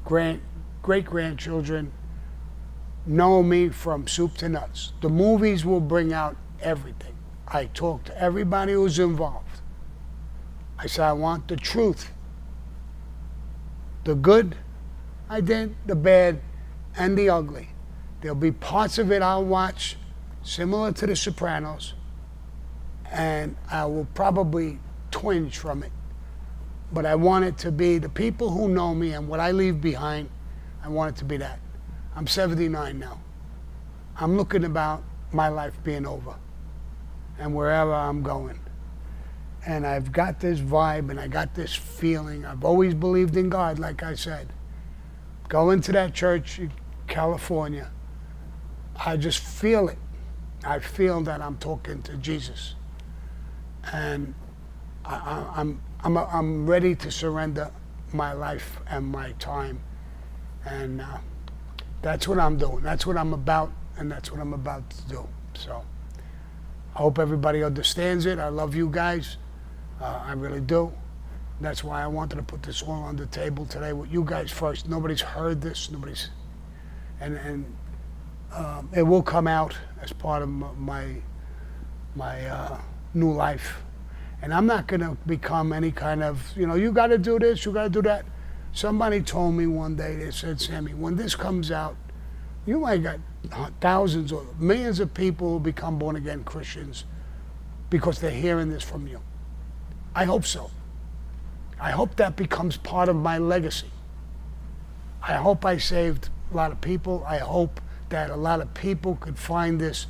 great-grandchildren know me from soup to nuts. The movies will bring out everything. I talk to everybody who's involved. I say I want the truth. The good I did, the bad, and the ugly. There'll be parts of it I'll watch similar to The Sopranos, and I will probably twinge from it. But I want it to be the people who know me and what I leave behind. I want it to be that. I'm 79 now. I'm looking about my life being over and wherever I'm going. And I've got this vibe and I got this feeling. I've always believed in God, like I said. Going to that church in California, I just feel it. I feel that I'm talking to Jesus. And I'm ready to surrender my life and my time. And that's what I'm doing. That's what I'm about, and that's what I'm about to do. So I hope everybody understands it. I love you guys. I really do. That's why I wanted to put this all on the table today with you guys first. Nobody's heard this. And it will come out as part of my new life. And I'm not going to become any kind of, you got to do this, you got to do that. Somebody told me one day, they said, Sammy, when this comes out, you might got thousands or millions of people who become born-again Christians because they're hearing this from you. I hope so. I hope that becomes part of my legacy. I hope I saved a lot of people. I hope that a lot of people could find this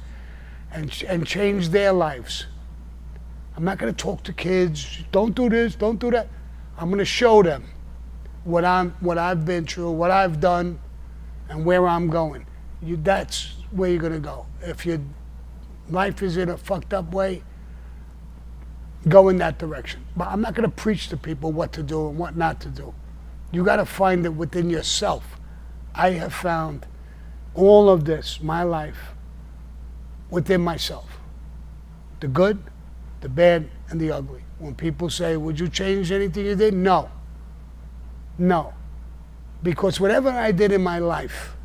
and change their lives. I'm not going to talk to kids, don't do this, don't do that. I'm going to show them what I've been through, what I've done, and where I'm going. That's where you're going to go. If your life is in a fucked up way, go in that direction. But I'm not going to preach to people what to do and what not to do. You got to find it within yourself. I have found all of this, my life, within myself. The good, the bad, and the ugly. When people say, would you change anything you did? No. No. Because whatever I did in my life,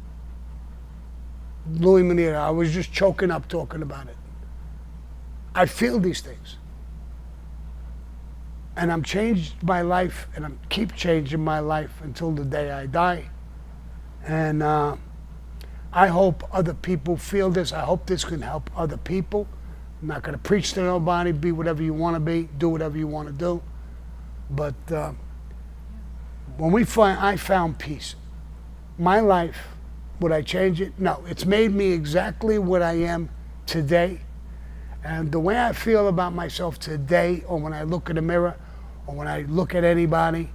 Louie Milito, I was just choking up talking about it. I feel these things. And I'm changed my life, and I keep changing my life until the day I die. And I hope other people feel this. I hope this can help other people. I'm not going to preach to nobody. Be whatever you want to be. Do whatever you want to do. But when I found peace. My life, would I change it? No. It's made me exactly what I am today. And the way I feel about myself today, or when I look in the mirror, or when I look at anybody,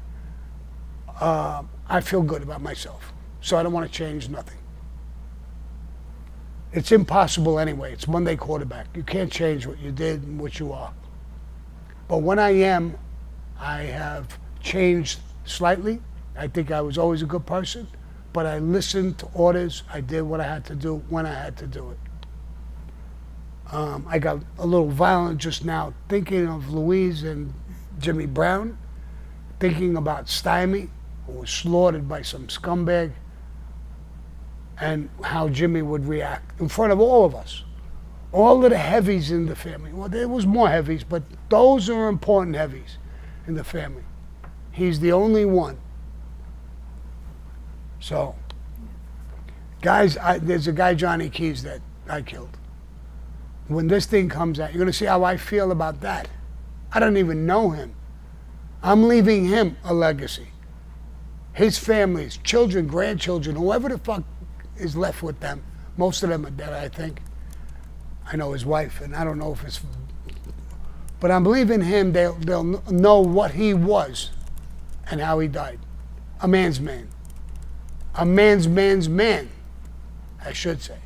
I feel good about myself. So I don't want to change nothing. It's impossible anyway. It's Monday quarterback. You can't change what you did and what you are. But when I am, I have changed slightly. I think I was always a good person, but I listened to orders. I did what I had to do when I had to do it. I got a little violent just now thinking of Louise and Jimmy Brown, thinking about Sammy, who was slaughtered by some scumbag, and how Jimmy would react in front of all of us. All of the heavies in the family. Well, there was more heavies, but those are important heavies in the family. He's the only one. So, guys, there's a guy, Johnny Keys, that I killed. When this thing comes out, you're going to see how I feel about that. I don't even know him. I'm leaving him a legacy. His families, children, grandchildren, whoever the fuck is left with them, most of them are dead, I think. I know his wife, and I don't know if it's... But I'm leaving him, they'll know what he was and how he died. A man's man. A man's man, I should say.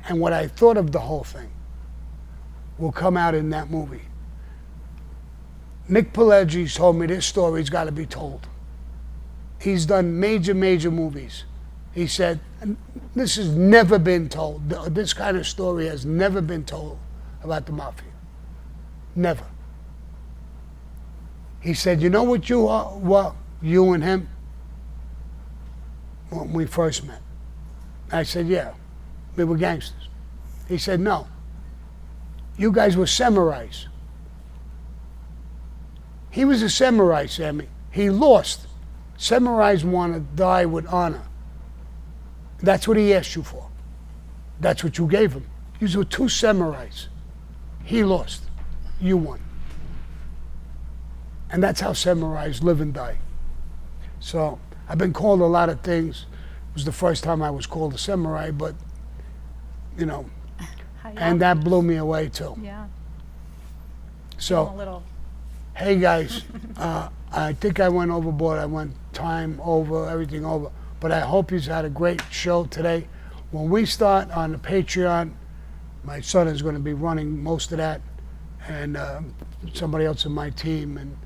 And what I thought of the whole thing will come out in that movie. Nick Pileggi's told me this story's got to be told. He's done major movies. He said, this has never been told. This kind of story has never been told about the mafia. Never. He said, you know what you are? Well, you and him, when we first met. I said, yeah, we were gangsters. He said, no. You guys were samurais. He was a samurai, Sammy. He lost. Samurais want to die with honor. That's what he asked you for. That's what you gave him. You were two samurais. He lost. You won. And that's how samurais live and die. So I've been called a lot of things. It was the first time I was called a samurai, but, you know, and that blew me away too. Yeah. So, A little. hey guys, I think I went overboard. I went time over, everything over. But I hope you've had a great show today. When we start on the Patreon, my son is going to be running most of that, and somebody else in my team, and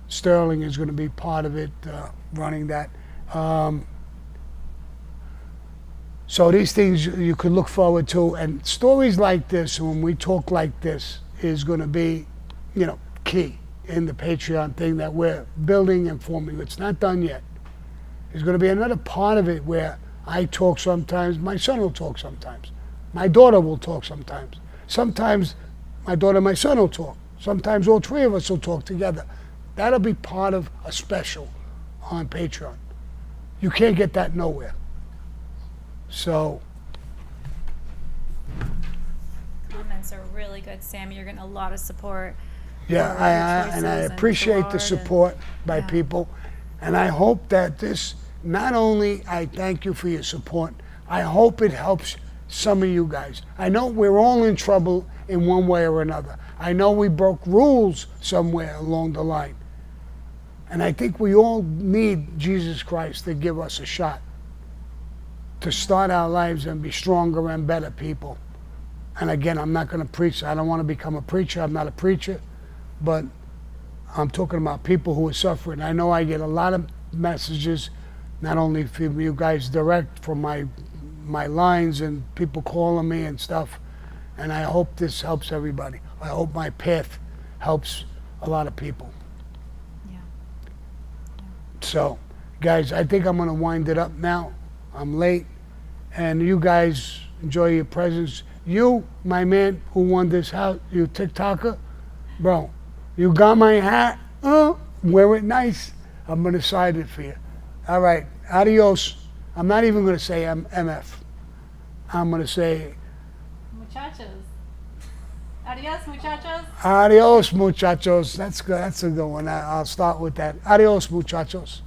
Sterling is going to be part of it, running that. So these things you could look forward to, and stories like this, when we talk like this, is going to be, you know, key in the Patreon thing that we're building and forming. It's not done yet. There's going to be another part of it where I talk sometimes, my son will talk sometimes, my daughter will talk sometimes. Sometimes my daughter and my son will talk. Sometimes all three of us will talk together. That'll be part of a special on Patreon. You can't get that nowhere. So, Comments are really good, Sammy. You're getting a lot of support. yeah, for your and I choices appreciate the Gerard and- support by yeah. people. And I hope that this, not only I thank you for your support, I hope it helps some of you guys. I know we're all in trouble in one way or another. I know we broke rules somewhere along the line. And I think we all need Jesus Christ to give us a shot to start our lives and be stronger and better people. And again, I'm not going to preach. I don't want to become a preacher. I'm not a preacher. But I'm talking about people who are suffering. I know I get a lot of messages, not only from you guys direct, from my lines and people calling me and stuff. And I hope this helps everybody. I hope my path helps a lot of people. Yeah. So, guys, I think I'm going to wind it up now. I'm late. And you guys enjoy your presence. You, my man who won this house, you TikToker, bro, you got my hat? Wear it nice. I'm going to sign it for you. All right. Adios. I'm not even going to say MF. I'm going to say Muchachos. Adios, muchachos. adios, muchachos. That's good. That's a good one. I'll start with that. Adios, muchachos.